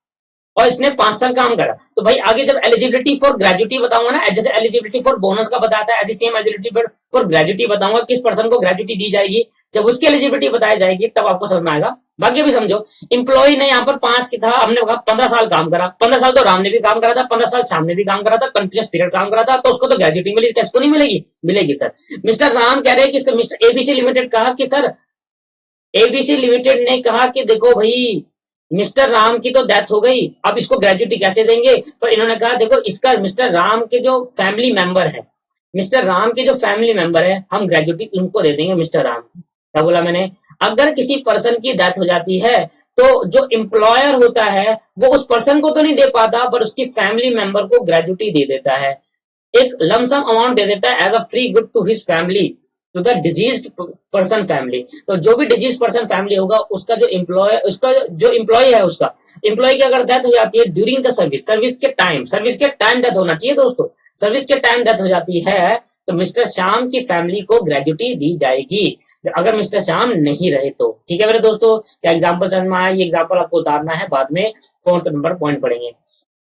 और इसने 5 साल काम करा। तो भाई आगे जब एलिजिबिलिटी फॉर ग्रेजुटी बताऊंगा ना, जैसे एलिजिबिलिटी फॉर बोनस का बताया था, ऐसी सेम एलिजिबिलिटी फॉर ग्रेजुटी बताऊंगा, किस पर्सन को ग्रेजुटी दी जाएगी, जब उसकी एलिजिबिलिटी बताई जाएगी तब आपको समझ में आएगा। बाकी भी समझो, इंप्लॉय ने यहाँ पर 5 की था, हमने कहा 15 साल काम करा, 15 साल तो राम ने भी काम करा था, 15 साल श्याम ने भी काम करा था, कंटिन्यूस पीरियड काम करा था, तो उसको तो ग्रेजुटी मिली, किसको नहीं मिलेगी? मिलेगी सर। मिस्टर राम कह रहे हैं कि मिस्टर एबीसी लिमिटेड कहा कि सर, एबीसी लिमिटेड ने कहा कि देखो भाई मिस्टर राम की तो डेथ हो गई, अब इसको ग्रेजुटी कैसे देंगे? तो इन्होंने कहा देखो इसका मिस्टर राम के जो फैमिली मेंबर है, हम ग्रेजुटी उनको दे देंगे मिस्टर राम की। क्या बोला मैंने? अगर किसी पर्सन की डेथ हो जाती है तो जो एम्प्लॉयर होता है वो उस पर्सन को तो नहीं दे पाता, पर उसकी फैमिली मेंबर को ग्रेजुटी दे देता है, एक लमसम अमाउंट दे देता है as a free good to his family. To the diseased person family. तो जो भी डिजीज पर्सन फैमिली होगा उसका जो एम्प्लॉय है उसका एम्प्लॉय की अगर डेथ हो जाती है ड्यूरिंग द सर्विस के टाइम डेथ होना चाहिए दोस्तों, सर्विस के टाइम डेथ हो जाती है तो मिस्टर श्याम की फैमिली को ग्रेजुटी दी जाएगी अगर मिस्टर श्याम नहीं रहे तो। ठीक है मेरे दोस्तों, क्या एग्जाम्पल समझ में आया? ये एग्जाम्पल आपको उतारना है, बाद में 4th नंबर पॉइंट पढ़ेंगे।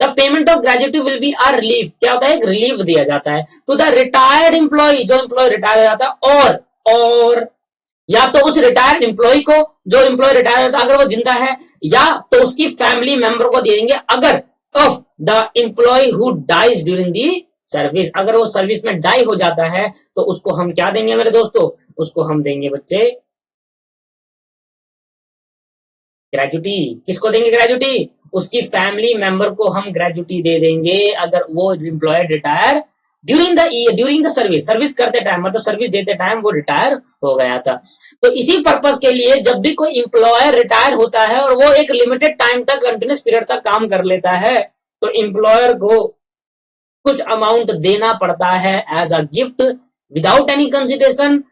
The payment of gratuity will be are relief, क्या होता है? एक रिलीफ दिया जाता है टू द रिटायर्ड एम्प्लॉय, जो एम्प्लॉय रिटायर हो जाता है, और या तो उस रिटायर्ड एम्प्लॉय को, जो एम्प्लॉय रिटायर होता है अगर वो जिंदा है, या तो उसकी फैमिली मेंबर को दे देंगे अगर of the employee who dies during the service, अगर वो सर्विस में डाई हो जाता है तो उसको हम क्या देंगे मेरे दोस्तों? उसको हम देंगे बच्चे ग्रेजुटी। किसको देंगे ग्रेजुटी? उसकी फैमिली मेंबर को हम ग्रेजुटी दे देंगे अगर वो employee retire during the service करते टाइम, मतलब सर्विस देते टाइम वो रिटायर हो गया था। तो इसी पर्पस के लिए जब भी कोई एम्प्लॉयर रिटायर होता है और वो एक लिमिटेड टाइम तक कंटिन्यूस पीरियड तक काम कर लेता है तो एम्प्लॉयर को कुछ अमाउंट देना पड़ता है as a gift without any consideration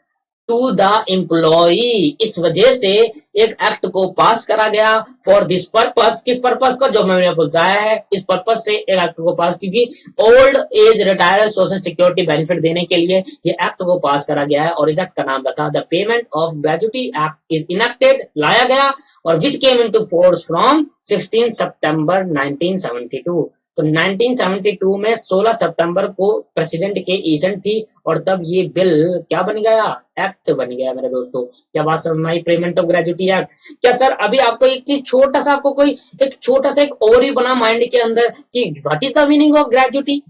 to the employee. इस वजह से एक एक्ट को पास करा गया फॉर दिस पर्पस। किस पर्पस को? जो मैंने बताया है, इस पर्पस से एक एक्ट को पास, क्योंकि old age retired social security benefit देने के लिए ये एक्ट को पास करा गया है और इस एक्ट का नाम रखा the payment of gratuity act is enacted, लाया गया, और विच केम इनटू फोर्स फ्रॉम 16 सितंबर 1972। तो 1972 में 16 सितंबर को प्रेसिडेंट के एजेंट थी और तब ये बिल क्या बन गया? एक्ट बन गया मेरे दोस्तों। क्या बात समझ में आई? Payment of gratuity act. क्या सर अभी आपको एक चीज छोटा सा, आपको कोई एक छोटा सा एक ओवरव्यू बना माइंड के अंदर कि what is the meaning of gratuity?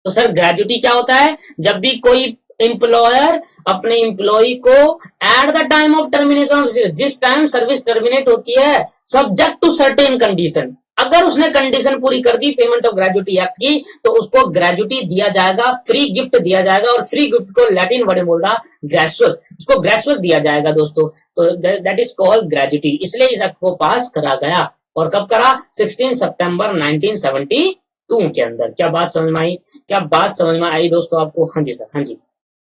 तो सर ग्रेजुटी क्या होता है? जब भी कोई एम्प्लॉयर अपने एम्प्लॉय को at the time of termination of, जिस टाइम सर्विस टर्मिनेट होती है, सब्जेक्ट टू सर्टेन कंडीशन, अगर उसने कंडीशन पूरी कर दी पेमेंट ऑफ ग्रेजुटी एक्ट की तो उसको ग्रेजुटी दिया जाएगा, फ्री गिफ्ट दिया जाएगा, और फ्री गिफ्ट को लैटिन वर्ड में बोलता ग्रेजुअस, उसको ग्रेजुअस दिया जाएगा दोस्तों। तो दैट इज कॉल्ड ग्रेजुटी। इसलिए इस एक्ट को पास करा गया और कब करा? 16 सितंबर 1972 के अंदर। क्या बात समझ में आई? क्या बात समझ में आई दोस्तों आपको? हाँ जी सर, हाँ जी।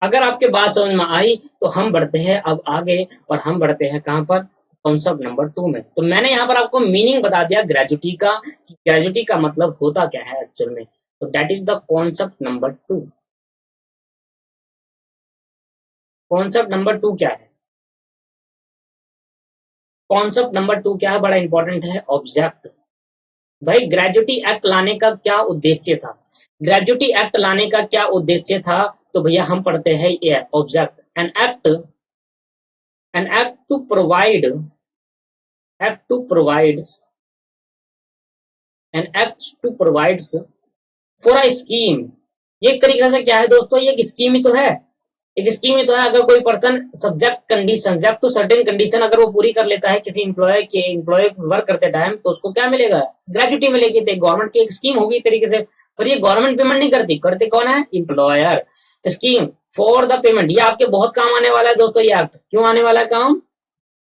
अगर आपके बात समझ में आई तो हम बढ़ते हैं अब आगे, और हम बढ़ते हैं कहां पर? कॉन्सेप्ट नंबर 2 में। तो मैंने यहाँ पर आपको मीनिंग बता दिया ग्रेजुटी का, ग्रेजुटी का मतलब होता क्या है एक्चुअल में। तो that is the concept number 2। Concept number 2 क्या है? कॉन्सेप्ट नंबर 2 क्या है? बड़ा इंपॉर्टेंट है, ऑब्जेक्ट। भाई ग्रेजुटी एक्ट लाने का क्या उद्देश्य था? ग्रेजुटी एक्ट लाने का क्या उद्देश्य था? तो भैया हम पढ़ते हैं ये object. An act to provide act to provides an act to provides for a scheme। ये एक तरीके से क्या है दोस्तों? ये एक स्कीम ही तो है, एक स्कीम ही तो है। अगर कोई person subject to certain condition अगर वो पूरी कर लेता है किसी एम्प्लॉय वर्क करते टाइम तो उसको क्या मिलेगा? ग्रेजुटी मिलेगी। तो गवर्नमेंट की एक स्कीम होगी तरीके से, पर ये गवर्नमेंट पेमेंट नहीं करती, करते कौन है? Employer. Scheme for the payment, ये आपके बहुत काम आने वाला है दोस्तों। ये एक्ट क्यों आने वाला है काम?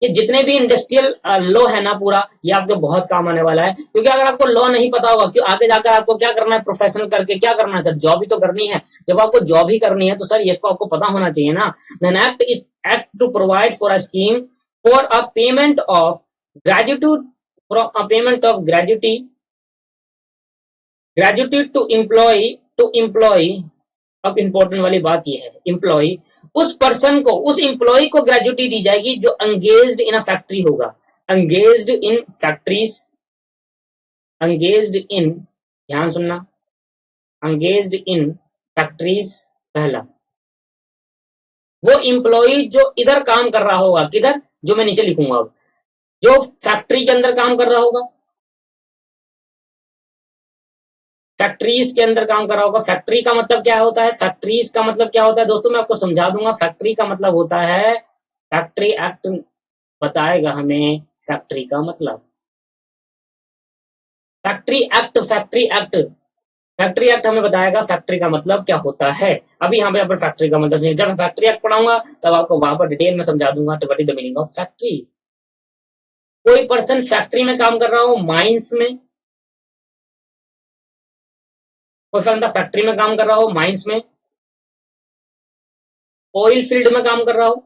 ये जितने भी इंडस्ट्रियल लॉ है ना पूरा, ये आपके बहुत काम आने वाला है। क्योंकि अगर आपको लॉ नहीं पता होगा, क्यों आगे जाकर आपको क्या करना है? प्रोफेशनल करके क्या करना है सर? जॉब ही तो करनी है। जब आपको जॉब ही करनी है तो सर इसको आपको पता होना चाहिए ना। Then act to provide for a scheme for a payment of gratuity, from a payment of gratuity to employee. अब इंपॉर्टेंट वाली बात यह है, एम्प्लॉय, उस पर्सन को, उस एम्प्लॉय को ग्रेजुटी दी जाएगी जो एंगेज्ड इन अ फैक्ट्री होगा। Engaged in factories, engaged in, ध्यान सुनना, एंगेज्ड इन फैक्ट्रीज। पहला वो एम्प्लॉय जो इधर काम कर रहा होगा, किधर? जो मैं नीचे लिखूंगा, जो फैक्ट्री के अंदर काम कर रहा होगा, फैक्ट्रीज के अंदर काम कर रहा होगा। फैक्ट्री का मतलब क्या होता है? फैक्ट्रीज का मतलब क्या होता है दोस्तों? मैं आपको समझा दूंगा। फैक्ट्री का मतलब होता है, फैक्ट्री एक्ट बताएगा हमें फैक्ट्री का मतलब। फैक्ट्री एक्ट हमें बताएगा फैक्ट्री का मतलब क्या होता है। अभी यहाँ पर फैक्ट्री का मतलब नहीं, जब मैं फैक्ट्री एक्ट पढ़ाऊंगा तब आपको वहां पर डिटेल में समझा दूंगा what is the meaning of factory. कोई पर्सन फैक्ट्री में काम कर रहा हो, माइंस में, कोई पर्सन फैक्ट्री में काम कर रहा हो, माइंस में, ऑयल फील्ड में काम कर रहा हो,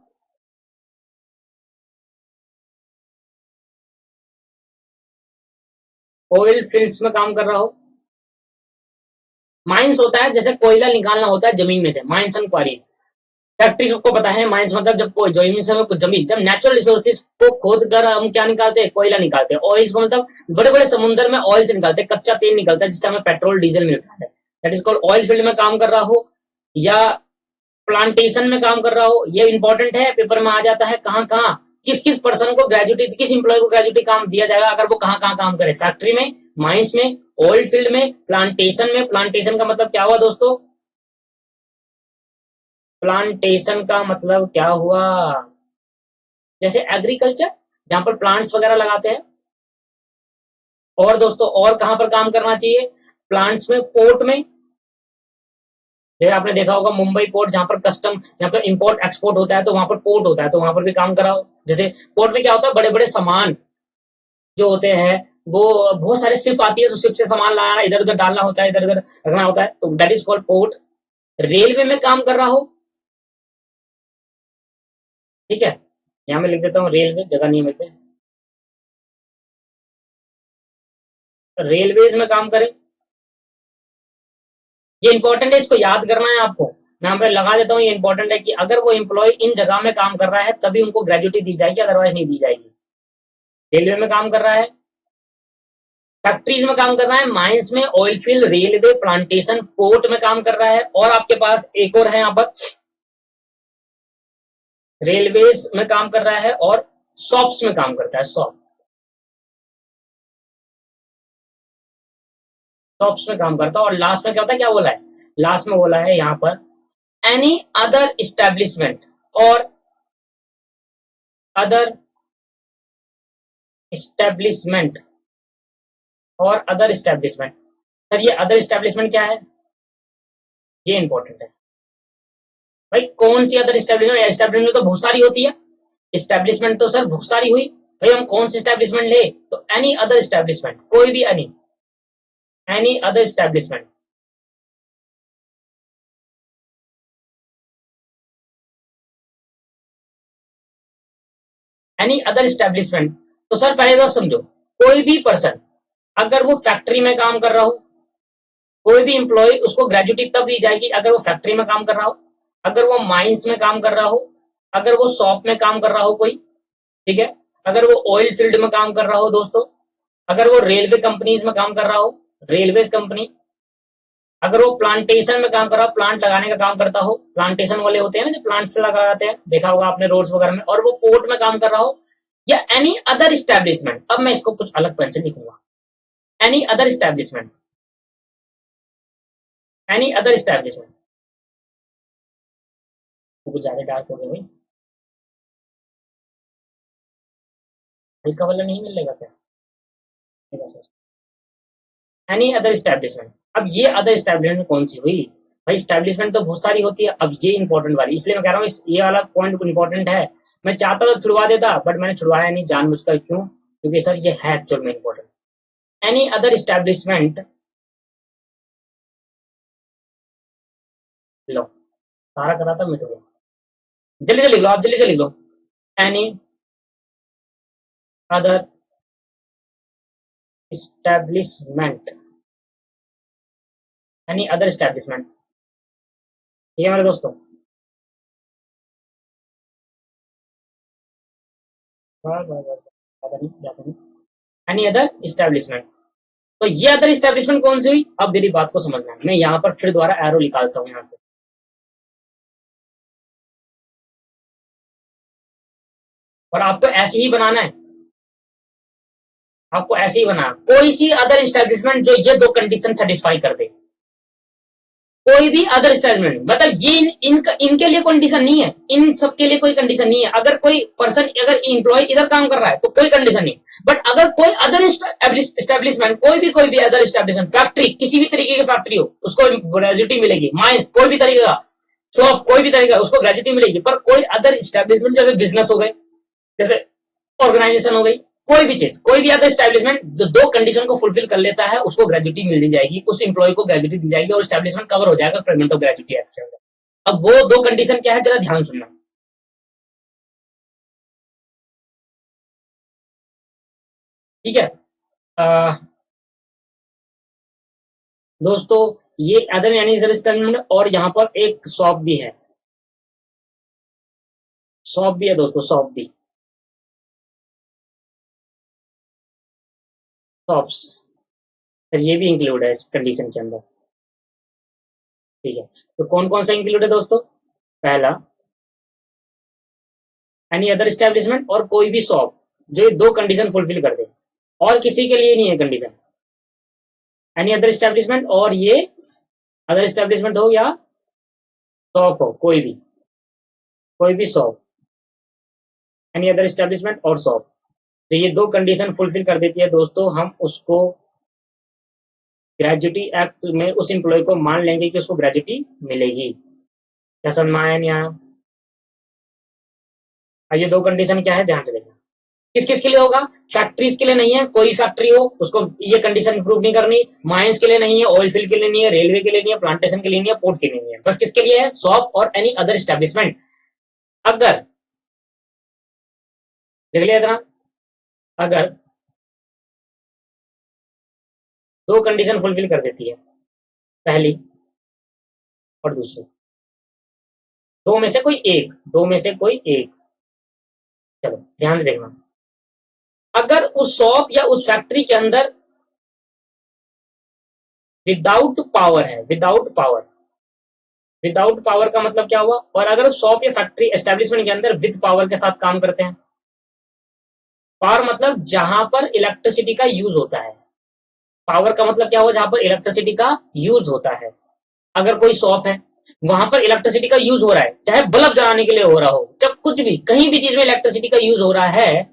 ऑयल फील्ड्स में काम कर रहा हो। माइंस होता है जैसे कोयला निकालना होता है जमीन में से, माइंस एंड क्वारीज। फैक्ट्री सबको पता है, माइंस मतलब जब कोई जमीन से कुछ जमीन, जब नेचुरल रिसोर्सेज को खोद कर हम क्या निकालते हैं, कोयला निकालते हैं। ऑयल मतलब बड़े बड़े समुद्र में ऑयल से निकालते हैं, कच्चा तेल निकलता है जिससे हमें पेट्रोल डीजल मिलता है। That is called oil field में काम कर रहा हो या प्लांटेशन में काम कर रहा हो। ये इंपॉर्टेंट है, पेपर में आ जाता है कहाँ कहाँ किस किस पर्सन को ग्रेजुटी, किस इंप्लॉय को ग्रेजुटी काम दिया जाएगा अगर वो कहाँ कहाँ काम करे, फैक्ट्री में, माइंस में, ऑयल फील्ड में, प्लांटेशन में। प्लांटेशन का मतलब क्या हुआ दोस्तों, प्लांटेशन का मतलब क्या हुआ, जैसे एग्रीकल्चर जहां पर प्लांट्स वगैरह लगाते हैं। और दोस्तों और कहां पर काम करना चाहिए, प्लांट्स में, पोर्ट में, जैसे आपने देखा होगा मुंबई पोर्ट जहां पर कस्टम, जहां पर इंपोर्ट एक्सपोर्ट होता है तो वहां पर पोर्ट होता है, तो वहां पर भी काम कराओ। जैसे पोर्ट में क्या होता है, बड़े बड़े सामान जो होते हैं वो बहुत सारे शिप आती है, तो शिप से सामान लाना, इधर उधर डालना होता है, इधर उधर रखना होता है, तो that is called port. Railway में काम कर रहा हो, ठीक है, यहां मैं लिख देता हूँ रेलवे, जगह नहीं मिलते, रेलवेज में काम करे। ये इंपॉर्टेंट है, इसको याद करना है आपको, मैं यहाँ पे लगा देता हूँ, ये इंपॉर्टेंट है कि अगर वो एम्प्लॉय इन जगह में काम कर रहा है तभी उनको ग्रेजुटी दी जाएगी, अदरवाइज नहीं दी जाएगी। रेलवे में काम कर रहा है, फैक्ट्रीज में काम कर रहा है, माइंस में, oil field, railway, plantation, port में काम कर रहा है। और आपके पास एक और है यहाँ पर, रेलवेज में काम कर रहा है और शॉप्स में काम करता है, शॉप्स में काम करता है। और लास्ट में क्या होता है, क्या बोला है, लास्ट में बोला है यहाँ पर एनी अदर इस्टेब्लिशमेंट और अदर इस्टेब्लिशमेंट और अदर इस्टेब्लिशमेंट। सर ये अदर इस्टेब्लिशमेंट क्या है, ये इंपॉर्टेंट है भाई, कौन सी अदर इस्टेब्लिशमेंट, इस्टेब्लिशमेंट तो बहुत सारी होती है, इस्टेब्लिशमेंट तो सर बहुत सारी हुई भाई, हम कौन सी इस्टेब्लिशमेंट ले, तो एनी अदर इस्टेब्लिशमेंट, कोई भी any other establishment. Any other establishment, तो सर पहले तो समझो, कोई भी पर्सन अगर वो फैक्ट्री में काम कर रहा हो, कोई भी इंप्लॉय उसको ग्रेजुटी तब दी जाएगी अगर वो फैक्ट्री में काम कर रहा हो, अगर वो माइंस में काम कर रहा हो, अगर वो शॉप में काम कर रहा हो कोई, ठीक है, अगर वो ऑयल फील्ड में काम कर रहा हो दोस्तों, अगर वो रेलवे कंपनीज में काम कर रहा हो, रेलवे कंपनी, अगर वो प्लांटेशन में काम कर रहा हो, प्लांट लगाने का काम करता हो, प्लांटेशन वाले होते हैं ना जो प्लांट से लगाते हैं, देखा होगा आपने रोड्स वगैरह में, और वो पोर्ट में काम कर रहा हो, या एनी अदर स्टैब्लिशमेंट। अब मैं इसको कुछ अलग पेन से लिखूंगा, any other establishment, any other establishment, कुछ ज्यादा डार्क हो गया भाई, हल्का वाला नहीं मिलेगा क्या सर, एनी अदर स्टैब्लिशमेंट। अब ये अदर स्टैब्लिशमेंट कौन सी हुई भाई, स्टैब्लिशमेंट तो बहुत सारी होती है, अब ये इंपॉर्टेंट वाली, इसलिए मैं कह रहा हूँ ये वाला पॉइंट इंपॉर्टेंट है। मैं चाहता तो छुड़वा देता बट मैंने छुड़वाया नहीं जानबूझकर, क्यों, क्योंकि सर ये है एक्चुअल में इंपॉर्टेंट। एनी अदर स्टैब्लिशमेंट, लो सारा करा था मिट गया, जल्दी से लिख लो, आप जल्दी से लिख लो, any other establishment, any other establishment, ठीक है मेरे दोस्तों। एनी अदर स्टैब्लिशमेंट, तो ये अदर स्टैब्लिशमेंट कौन सी हुई, अब मेरी बात को समझना है, मैं यहाँ पर फिर दोबारा एरो निकालता हूँ यहाँ से, और आपको ऐसे ही बनाना है, आपको ऐसे ही बना, कोई सी अदर स्टैब्लिशमेंट जो ये दो कंडीशन सेटिस्फाई कर दे, कोई भी अदर स्टैब्लिशमेंट, मतलब ये इनके लिए कंडीशन नहीं है, इन सब के लिए कोई कंडीशन नहीं है। अगर कोई पर्सन, अगर एम्प्लॉय इधर काम कर रहा है तो कोई कंडीशन नहीं, बट अगर कोई अदर स्टैब्लिशमेंट, कोई भी अदर स्टैब्लिशमेंट, फैक्ट्री, किसी भी तरीके की फैक्ट्री हो उसको ग्रेजुटी मिलेगी, माइंस कोई भी तरीके का, शॉप कोई भी तरीका उसको ग्रेजुटी मिलेगी। पर कोई अदर स्टैब्लिशमेंट जैसे बिजनेस हो गए, जैसे ऑर्गेनाइजेशन हो गई, कोई भी चीज, कोई भी अदर स्टैब्लिशमेंट जो दो कंडीशन को फुलफिल कर लेता है उसको ग्रेजुटी मिल जाएगी, उस एम्प्लॉय को ग्रेजुटी दी जाएगी और स्टैब्लिशमेंट कवर हो जाएगा पेमेंट ऑफ ग्रेजुटी एक्ट के अंदर। अब वो दो कंडीशन क्या है, जरा ध्यान सुनना। ठीक है दोस्तों, ये अदर यानी इधर स्टेटमेंट, और यहाँ पर एक सॉप भी है, सॉप भी है दोस्तों, सॉप भी, सॉप्स, फिर ये भी इंक्लूड है इस कंडीशन के अंदर। ठीक है, तो कौन कौन सा इंक्लूड है दोस्तों? पहला, एनी अदर स्टैब्लिशमेंट, और कोई भी शॉप जो ये दो कंडीशन फुलफिल कर दे, और किसी के लिए नहीं है कंडीशन। एनी अदर स्टैब्लिशमेंट, और ये अदर स्टैब्लिशमेंट हो या शॉप हो, कोई भी शॉप, एनी अदर स्टैब्लिशमेंट और शॉप, तो ये दो कंडीशन फुलफिल कर देती है दोस्तों, हम उसको ग्रेजुटी एक्ट में उस एम्प्लॉय को मान लेंगे कि उसको ग्रेजुटी मिलेगी। क्या समझ में आया नहीं आया? अब ये दो कंडीशन क्या है, ध्यान से देखना। किस किस के लिए होगा? फैक्ट्रीज के लिए नहीं है, कोई फैक्ट्री हो उसको ये कंडीशन इंप्रूव नहीं करनी, माइंस के लिए नहीं है, ऑयल फील्ड के लिए नहीं है, रेलवे के लिए नहीं है, प्लांटेशन के लिए नहीं है, पोर्ट के लिए नहीं है, बस किसके लिए है? शॉप और एनी अदर स्टैब्लिशमेंट। अगर, देख लिया इतना, अगर दो कंडीशन फुलफिल कर देती है, पहली और दूसरी, दो में से कोई एक, चलो ध्यान से देखना। अगर उस शॉप या उस फैक्ट्री के अंदर विदाउट पावर है, विदाउट पावर का मतलब क्या हुआ? और अगर शॉप या फैक्ट्री एस्टेब्लिशमेंट के अंदर विद पावर के साथ काम करते हैं, पावर मतलब जहां पर इलेक्ट्रिसिटी का यूज होता है, पावर का मतलब क्या हुआ? जहां पर इलेक्ट्रिसिटी का यूज होता है। अगर कोई शॉप है, वहां पर इलेक्ट्रिसिटी का यूज हो रहा है, चाहे बल्ब जलाने के लिए हो रहा हो, जब कुछ भी कहीं भी चीज में इलेक्ट्रिसिटी का यूज हो रहा है,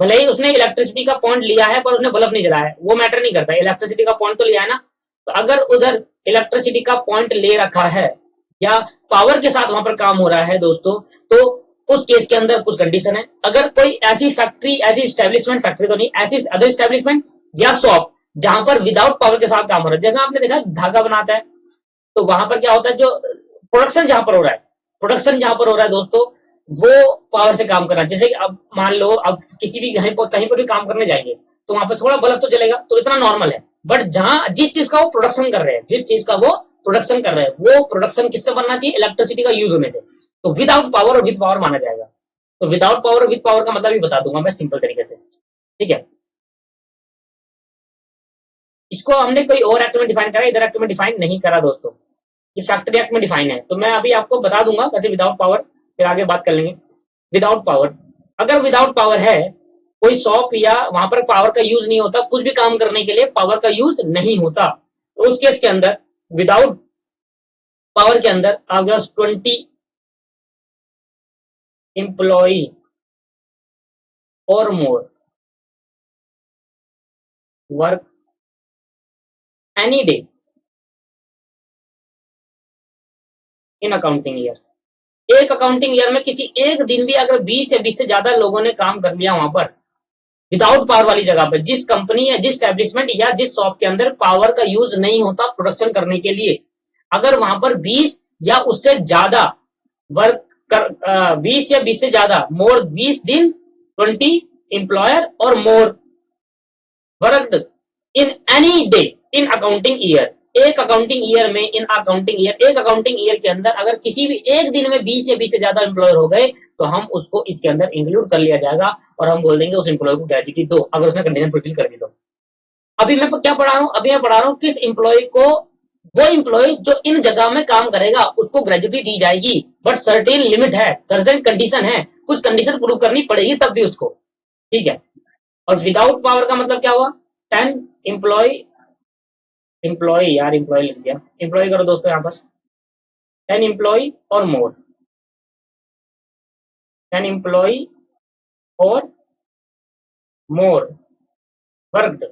भले ही उसने इलेक्ट्रिसिटी का पॉइंट लिया है पर उसने बल्ब नहीं जलाया है, वो मैटर नहीं करता, इलेक्ट्रिसिटी का पॉइंट तो लिया है ना। तो अगर उधर इलेक्ट्रिसिटी का पॉइंट ले रखा है या पावर के साथ वहां पर काम हो रहा है दोस्तों, तो उस केस के अंदर कुछ कंडीशन है। अगर कोई ऐसी फैक्ट्री, ऐसी स्टैब्लिशमेंट, फैक्ट्री तो नहीं, ऐसी अदर स्टैब्लिशमेंट या शॉप जहां पर विदाउट पावर के साथ काम हो रहा है, जैसा आपने देखा धागा बनाता है, तो वहां पर क्या होता है, जो प्रोडक्शन जहां पर हो रहा है, दोस्तों, वो पावर से काम करना। जैसे अब मान लो, अब किसी भी कहीं पर भी काम करने जाएंगे, तो वहां पर थोड़ा बल्ब तो जलेगा, तो इतना नॉर्मल है। बट जहां जिस चीज का वो प्रोडक्शन कर रहे हैं, वो प्रोडक्शन किससे बनना चाहिए? इलेक्ट्रिसिटी का यूज होने से। तो विदाउट पावर और विद पावर माना जाएगा। तो विदाउट पावर और विद पावर का मतलब भी बता दूंगा मैं सिंपल तरीके से। ठीक है, इसको हमने कोई और एक्ट में डिफाइन करा, इधर एक्ट में डिफाइन नहीं करा दोस्तों, ये फैक्ट्री एक्ट में डिफाइन है। तो मैं अभी आपको बता दूंगा वैसे विदाउट पावर, फिर आगे बात कर लेंगे। विदाउट पावर, अगर विदाउट पावर है कोई शॉप या वहां पर पावर का यूज नहीं होता, कुछ भी काम करने के लिए पावर का यूज नहीं होता, तो उस केस के अंदर विदाउट पावर के अंदर आपके पास 20 employ or more work any day in accounting year. एक अकाउंटिंग ईयर में किसी एक दिन भी अगर 20 या 20 से ज्यादा लोगों ने काम कर लिया वहां पर विदाउट पावर वाली जगह पर, जिस कंपनी या जिस स्टैब्लिशमेंट या जिस शॉप के अंदर पावर का यूज नहीं होता प्रोडक्शन करने के लिए, अगर वहां पर 20 या उससे ज्यादा वर्क कर 20 या 20 से ज्यादा, मोर 20 दिन, 20 employer or more worked in any day in accounting year. एक अकाउंटिंग ईयर में, इन अकाउंटिंग ईयर, एक अकाउंटिंग ईयर के अंदर अगर किसी भी एक दिन में 20 या 20 से ज्यादा एम्प्लॉयर हो गए, तो हम उसको इसके अंदर इंक्लूड कर लिया जाएगा और हम बोल देंगे उस एम्प्लॉय को ग्रेजुटी दो, अगर उसने कंडीशन फुलफिल कर दी तो। अभी मैं क्या पढ़ा रहा हूं? अभी मैं पढ़ा रहा हूं किस एम्प्लॉय को, वो एम्प्लॉय जो इन जगह में काम करेगा उसको ग्रेजुटी दी जाएगी, बट सर्टेन लिमिट है, सर्टेन कंडीशन है, कुछ कंडीशन प्रूव करनी पड़ेगी तब भी उसको। ठीक है, और विदाउट पावर का मतलब क्या हुआ? 10 एम्प्लॉय, यार एम्प्लॉय लिख दिया, एम्प्लॉय करो दोस्तों यहाँ पर, 10 employ or more, 10 employ or more worked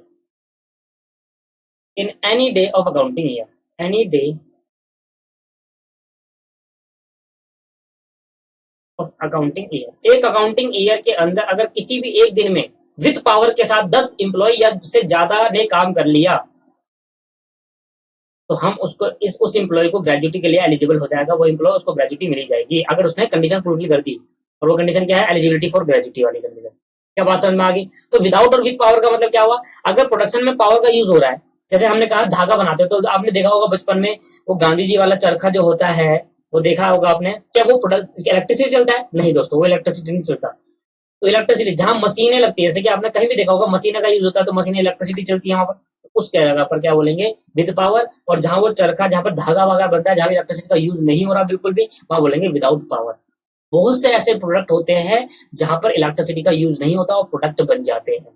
in any day of accounting year, any day of accounting year. एक अकाउंटिंग ईयर के अंदर अगर किसी भी एक दिन में विथ पावर के साथ 10 एम्प्लॉय या उससे ज्यादा ने काम कर लिया, तो हम उसको उस एम्प्लॉय को ग्रेजुटी के लिए एलिजिबल हो जाएगा, वो एम्प्लॉय उसको ग्रेजुटी मिली जाएगी अगर उसने कंडीशन फुलफिल कर दी। और वो कंडीशन क्या है? एलिजिबिलिटी फॉर ग्रेजुटी वाली कंडीशन। क्या बात समझ में आ गई? तो विदाउट और विद पावर का मतलब क्या हुआ? अगर प्रोडक्शन में पावर का यूज हो रहा है, जैसे हमने कहा धागा बनाते, तो आपने देखा होगा बचपन में वो गांधी जी वाला चरखा जो होता है, वो देखा होगा आपने, क्या वो प्रोडक्ट इलेक्ट्रिसिटी चलता है? नहीं दोस्तों, वो इलेक्ट्रिसिटी नहीं चलता। तो इलेक्ट्रिसिटी जहां मशीनें लगती है, जैसे कि आपने कहीं भी देखा होगा मशीनें का यूज होता है, तो मशीनें इलेक्ट्रिसिटी चलती है वहां पर, उस जगह पर क्या बोलेंगे? With power. और जहां वो चरखा, जहां पर धागा वागा बनता है, जहां इलेक्ट्रिसिटी का यूज नहीं हो रहा बिल्कुल भी, वहां बोलेंगे विदाउट पावर। बहुत से ऐसे प्रोडक्ट होते हैं जहां पर इलेक्ट्रिसिटी का यूज नहीं होता और प्रोडक्ट बन जाते हैं।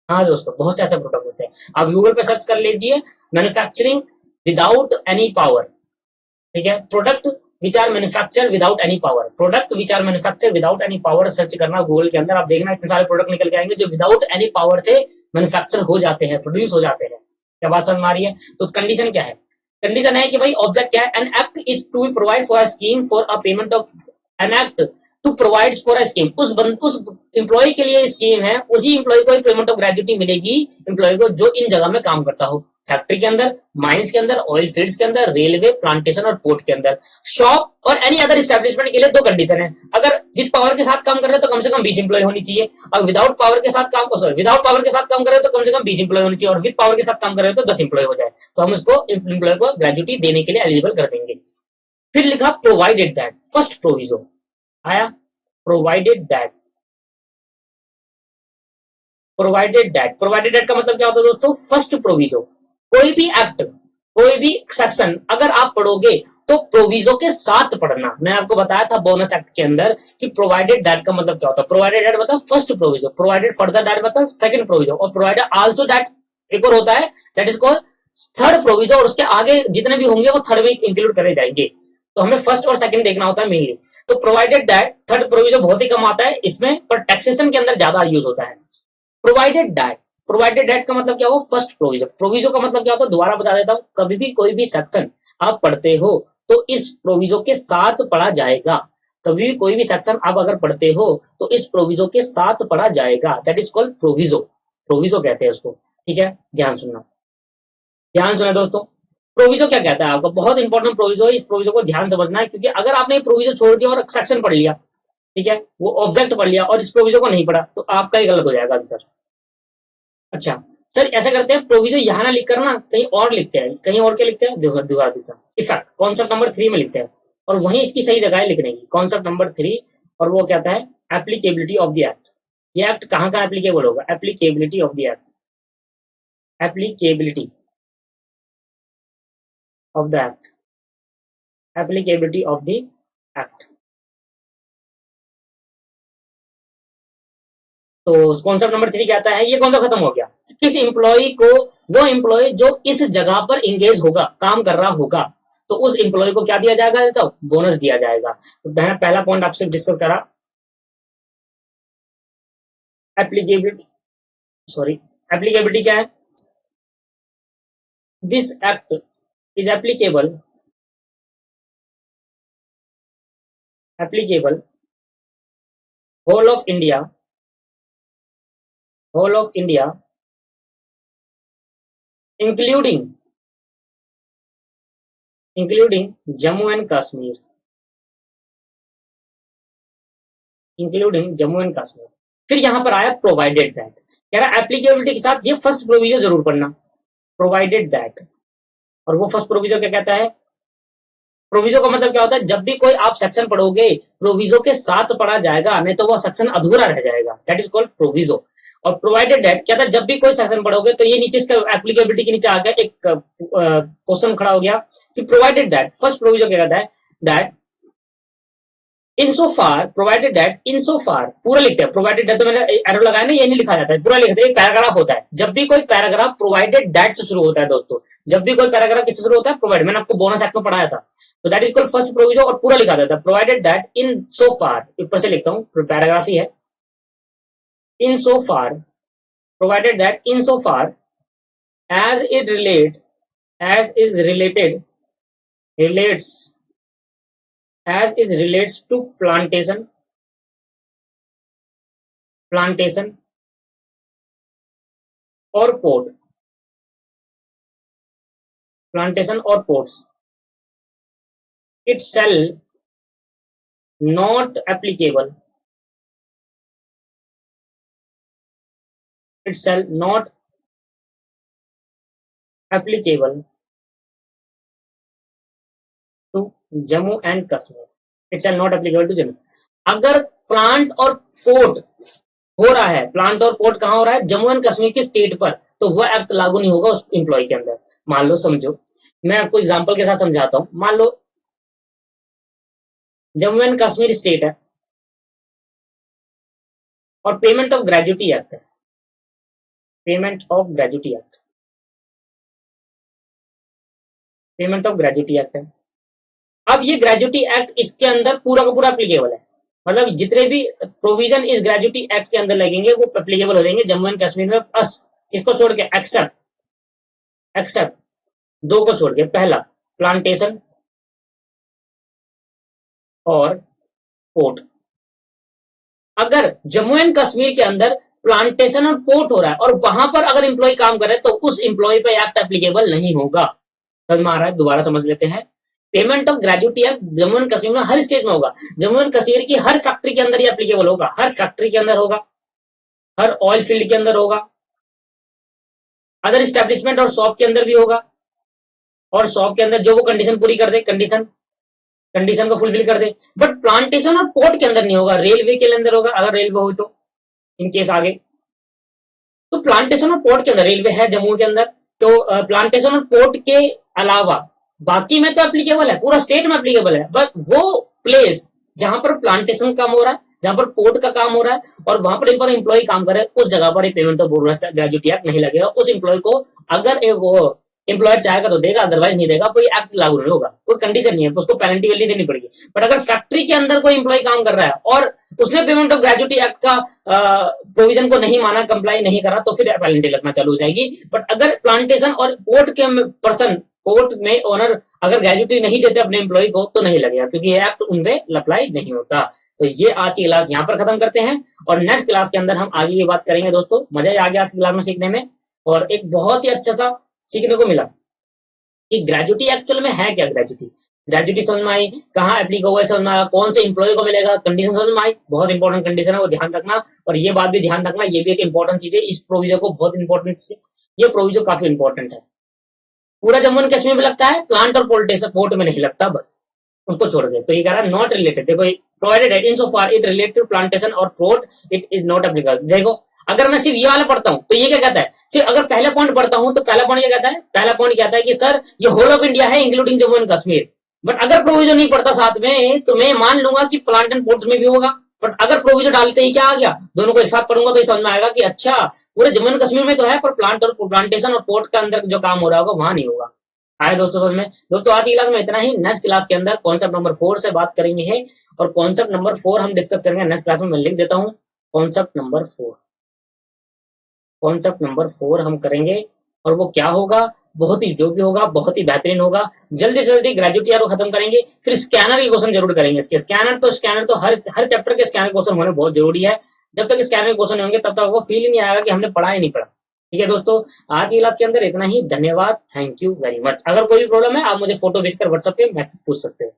हाँ दोस्तों, बहुत से ऐसे प्रोडक्ट होते हैं। आप गूगल पे सर्च कर लीजिए, मैन्युफैक्चरिंग विदाउट एनी पावर। ठीक है, product which are manufacture without any power, product which are manufacture without any power search करना गूगल के अंदर, आप देखना इतने सारे प्रोडक्ट निकल के आएंगे जो विदाउट एनी पावर से मैन्युफैक्चर हो जाते हैं, प्रोड्यूस हो जाते हैं। क्या बात समझ में आ रही है? तो कंडीशन क्या है? कंडीशन है कि भाई ऑब्जेक्ट क्या है? An act is to provide for a scheme for a payment of an act to provide for a scheme. उस एम्प्लॉय के लिए स्कीम है, उसी एम्प्लॉय को पेमेंट ऑफ ग्रेजुटी मिलेगी, एम्प्लॉय को जो इन जगह में काम करता हो, फैक्ट्री के अंदर, माइंस के अंदर, ऑयल फील्ड्स के अंदर, रेलवे, प्लांटेशन और पोर्ट के अंदर, शॉप और एनी अदर स्टैब्लिशमेंट के लिए। दो कंडीशन है, अगर विद पावर के साथ काम कर रहे हो तो कम से कम 20 एम्प्लॉय होनी चाहिए, और विदाउट पावर के साथ काम विदाउट पावर के साथ काम कर रहे हो तो कम से कम 20 एम्प्लॉय होनी चाहिए, और विद पावर के साथ काम कर रहे हो तो 10 एम्प्लॉय हो जाए, तो हम उसको एम्प्लॉय को ग्रेजुटी देने के लिए एलिजिबल कर देंगे। फिर लिखा प्रोवाइडेड दैट, फर्स्ट प्रोविजो आया, प्रोवाइडेड दैट, प्रोवाइडेड दैट का मतलब क्या होता है दोस्तों? First proviso. कोई भी एक्ट, कोई भी सेक्शन अगर आप पढ़ोगे तो प्रोविजो के साथ पढ़ना। मैंने आपको बताया था बोनस एक्ट के अंदर कि प्रोवाइडेड दैट का मतलब क्या होता है। प्रोवाइडेड दैट मतलब first proviso, provided further that मतलब सेकंड प्रोविजो, और प्रोवाइडेड आल्सो दैट एक और होता है, that is called third proviso, और उसके आगे जितने भी होंगे वो थर्ड में इंक्लूड करे जाएंगे। तो हमें फर्स्ट और सेकंड देखना होता है मेनली। तो प्रोवाइडेड दैट थर्ड प्रोविजो बहुत ही कम आता है इसमें, पर टैक्सेशन के अंदर ज्यादा यूज होता है। प्रोवाइडेड दैट, प्रोवाइडेड दैट का मतलब क्या हुआ? First proviso. प्रोविजो का मतलब क्या होता है? दोबारा बता देता हूं, कभी भी कोई भी सेक्शन आप पढ़ते हो तो इस प्रोविजो के साथ पढ़ा जाएगा। कभी भी कोई भी सेक्शन आप अगर पढ़ते हो तो इस प्रोविजो के साथ पढ़ा जाएगा, that is called proviso. Proviso कहते हैं उसको। ठीक है, ध्यान सुनना, ध्यान सुना दोस्तों। प्रोविजो क्या कहता है आपका? बहुत इंपॉर्टेंट प्रोविजो है, इस प्रोविजो को ध्यान समझना है, क्योंकि अगर आपने प्रोविजो छोड़ दिया और सेक्शन पढ़ लिया, ठीक है, वो ऑब्जेक्ट पढ़ लिया और इस प्रोविजो को नहीं पढ़ा, तो आपका ही गलत हो जाएगा आंसर। अच्छा सर, ऐसा करते हैं, प्रोविजो यहाँ ना लिख कर ना कहीं और लिखते हैं, कहीं और क्या लिखते हैं? दुआ देता इफेक्ट, कॉन्सेप्ट नंबर 3 में लिखते हैं, और वहीं इसकी सही जगह है लिखने की, कॉन्सेप्ट नंबर 3। और वो कहता है एप्लीकेबिलिटी ऑफ द एक्ट। ये एक्ट कहाँ का एप्लीकेबल होगा? Applicability of the act, applicability of the act, applicability of the act. तो कॉन्सेप्ट नंबर 3 कहता है, ये कॉन्सेप्ट खत्म हो गया। किस एम्प्लॉय को, वो एम्प्लॉय जो इस जगह पर इंगेज होगा, काम कर रहा होगा, तो उस एम्प्लॉय को क्या दिया जाएगा? तो बोनस दिया जाएगा। तो मैंने पहला पॉइंट आपसे डिस्कस करा, एप्लीकेबिलिटी, सॉरी, एप्लीकेबिलिटी क्या है? This act is applicable, applicable whole of India, whole of India including, including Jammu and Kashmir, including Jammu and Kashmir. फिर यहां पर आया प्रोवाइडेड दैट, कह रहा एप्लीकेबिलिटी के साथ ये फर्स्ट प्रोविजन जरूर पढ़ना, प्रोवाइडेड दैट। और वो फर्स्ट प्रोविजो क्या कहता है? प्रोविजो का मतलब क्या होता है? जब भी कोई आप सेक्शन पढ़ोगे, प्रोविजो के साथ पढ़ा जाएगा, नहीं तो वो सेक्शन अधूरा रह जाएगा, दैट इज कॉल्ड प्रोविजो। और प्रोवाइडेड दैट क्या था? जब भी कोई सेक्शन पढ़ोगे, तो ये नीचे इसका एप्लीकेबिलिटी के नीचे आ गया एक क्वेश्चन खड़ा हो गया कि प्रोवाइडेड दैट फर्स्ट प्रोविजो क्या कहता है? That insofar provided that insofar, पूरा लिखते हैं प्रोवाइडेड दैट, तो मैंने एरो लगाया ना, ये नहीं लिखा जाता है, पूरा लिखते हैं, एक पैराग्राफ होता है। जब भी कोई पैराग्राफ प्रोवाइडेड दैट से शुरू होता है दोस्तों, जब भी कोई पैराग्राफ किससे शुरू होता है? प्रोवाइड, मैंने आपको बोनस एक्ट में पढ़ाया था। तो that is called first provision, और पूरा लिखा जाता है प्रोवाइडेड दैट इन सो फार, ऊपर से लिखता हूँ, पैराग्राफ ही है, in so far, provided that in so far as it relate, as is related, relates, as is relates to plantation, plantation or port, plantation or ports, it shall not applicable, it shall not applicable to Jammu and Kashmir, it shall not applicable to Jammu. अगर प्लांट और पोर्ट हो रहा है, प्लांट और पोर्ट कहां हो रहा है, जम्मू एंड कश्मीर की स्टेट पर, तो वह एक्ट लागू नहीं होगा उस एम्प्लॉय के अंदर। मान लो, समझो, मैं आपको एग्जांपल के साथ समझाता हूं। मान लो जम्मू एंड कश्मीर स्टेट है और पेमेंट ऑफ ग्रेजुटी एक्ट है, payment of gratuity act, payment of gratuity act है। अब ये ग्रेजुटी एक्ट इसके अंदर पूरा का पूरा एप्लीकेबल है, मतलब जितने भी प्रोविजन इस ग्रेजुटी एक्ट के अंदर लगेंगे वो एप्लीकेबल हो जाएंगे जम्मू एंड कश्मीर में, बस इसको छोड़ के एक्सेप्ट, एक्सेप्ट दो को छोड़ के, पहला प्लांटेशन और पोर्ट। अगर जम्मू एंड कश्मीर के अंदर प्लांटेशन और पोर्ट हो रहा है और वहां पर अगर एम्प्लॉय काम कर रहा है तो उस एम्प्लॉय पे एक्ट एप्लीकेबल नहीं होगा। समझ में आ रहा है? दोबारा समझ लेते हैं। Payment of gratuity act Jammu and Kashmir में हर स्टेट में होगा, जम्मू एंड कश्मीर की हर फैक्ट्री के अंदर ये एप्लीकेबल होगा, हर फैक्ट्री के अंदर होगा, हर ऑयल फील्ड के अंदर होगा, अदर स्टैब्लिशमेंट और शॉप के अंदर भी होगा, और शॉप के अंदर जो वो कंडीशन पूरी कर दे, कंडीशन को फुलफिल कर दे। बट प्लांटेशन और पोर्ट के अंदर नहीं होगा, रेलवे के अंदर होगा, अगर रेलवे हो तो इन केस आगे। तो प्लांटेशन और पोर्ट के अंदर, रेलवे है जम्मू के अंदर, तो प्लांटेशन और पोर्ट के अलावा बाकी में तो एप्लीकेबल है, पूरा स्टेट में एप्लीकेबल है। बट वो प्लेस जहां पर प्लांटेशन काम हो रहा है, जहां पर पोर्ट का काम हो रहा है और वहां पर एम्प्लॉय काम कर रहा है, उस जगह पर पेमेंट ऑफ ग्रेजुटी एक्ट नहीं लगेगा। उस एम्प्लॉय को अगर वो एम्प्लॉयर चाहेगा तो देगा, अदरवाइज नहीं देगा, कोई एक्ट लागू नहीं होगा, कोई कंडीशन नहीं है, उसको पेनल्टी वैल्यू देनी पड़ेगी। बट अगर फैक्ट्री के अंदर कोई एम्प्लॉय काम कर रहा है और उसने पेमेंट ऑफ ग्रेजुटी एक्ट का प्रोविजन को नहीं माना, कंप्लाई नहीं करा, तो फिर पेनल्टी लगना चालू हो जाएगी। बट अगर प्लांटेशन और पोर्ट के पर्सन, पोर्ट में ओनर अगर ग्रेजुटी नहीं देते अपने एम्प्लॉय को तो नहीं लगेगा, क्योंकि ये एक्ट उनपे अप्लाई नहीं होता। तो ये आज की क्लास यहाँ पर खत्म करते हैं और नेक्स्ट क्लास के अंदर हम आगे ये बात करेंगे। दोस्तों मजा आ गया आज की क्लास में सीखने में, और एक बहुत ही अच्छा सा सीखने को मिला कि ग्रेजुटी एक्चुअल में है क्या। ग्रेजुटी समझ में आई, कहाँ एप्लीकेबल हुआ समझ में आया, कौन से एम्प्लॉय को मिलेगा, कंडीशन समझ में आई, बहुत इंपॉर्टेंट कंडीशन है, वो ध्यान रखना। और ये बात भी ध्यान रखना, ये भी एक इंपॉर्टेंट चीज है, इस प्रोविजन को बहुत इंपॉर्टेंट, ये प्रोविजन काफी इंपॉर्टेंट है। पूरा जम्मू एंड कश्मीर में लगता है, प्लांट और पोर्ट में नहीं लगता, बस उसको छोड़ दे। तो ये कह रहा है नॉट रिलेटेड, देखो प्रोवाइडेड है in so far it related to plantation और port it is not applicable. देखो अगर मैं सिर्फ ये वाला पढ़ता हूं तो ये क्या कहता है, सिर्फ अगर पहला पॉइंट पढ़ता हूं तो पहला पॉइंट क्या कहता है, पहला पॉइंट कहता है कि सर ये होल ऑफ इंडिया है including Jammu and Kashmir. But अगर प्रोविजन नहीं पढ़ता साथ में तो मैं मान लूंगा कि प्लांट एंड पोर्ट्स में भी होगा। बट अगर प्रोविजन डालते ही क्या आ गया, दोनों को एक साथ पढ़ूंगा तो समझ में आएगा कि अच्छा पूरे जम्मू एंड कश्मीर में तो है, पर प्लांटेशन और पोर्ट के अंदर जो काम हो रहा होगा वहां नहीं होगा। आए दोस्तों समझ में? दोस्तों आज की क्लास में इतना ही। नेक्स्ट क्लास के अंदर कॉन्सेप्ट नंबर 4 से बात करेंगे है, और कॉन्सेप्ट नंबर 4 हम डिस्कस करेंगे नेक्स्ट क्लास में। मैं लिख देता हूं कॉन्सेप्ट नंबर 4, कॉन्सेप्ट नंबर 4 हम करेंगे, और वो क्या होगा, बहुत ही जो भी होगा बहुत ही बेहतरीन होगा। जल्दी से जल्दी ग्रेजुटी को खत्म करेंगे, फिर स्कैनर के क्वेश्चन जरूर करेंगे। इसके स्कैनर तो हर चैप्टर के स्कैनर क्वेश्चन होने बहुत जरूरी है। जब तक स्कैनर के क्वेश्चन होंगे तब तक वो फील ही नहीं आएगा कि हमने पढ़ा ही नहीं पढ़ा। ठीक है दोस्तों, आज की क्लास के अंदर इतना ही। धन्यवाद, थैंक यू वेरी मच। अगर कोई भी प्रॉब्लम है आप मुझे फोटो भेजकर व्हाट्सएप पे मैसेज पूछ सकते हैं।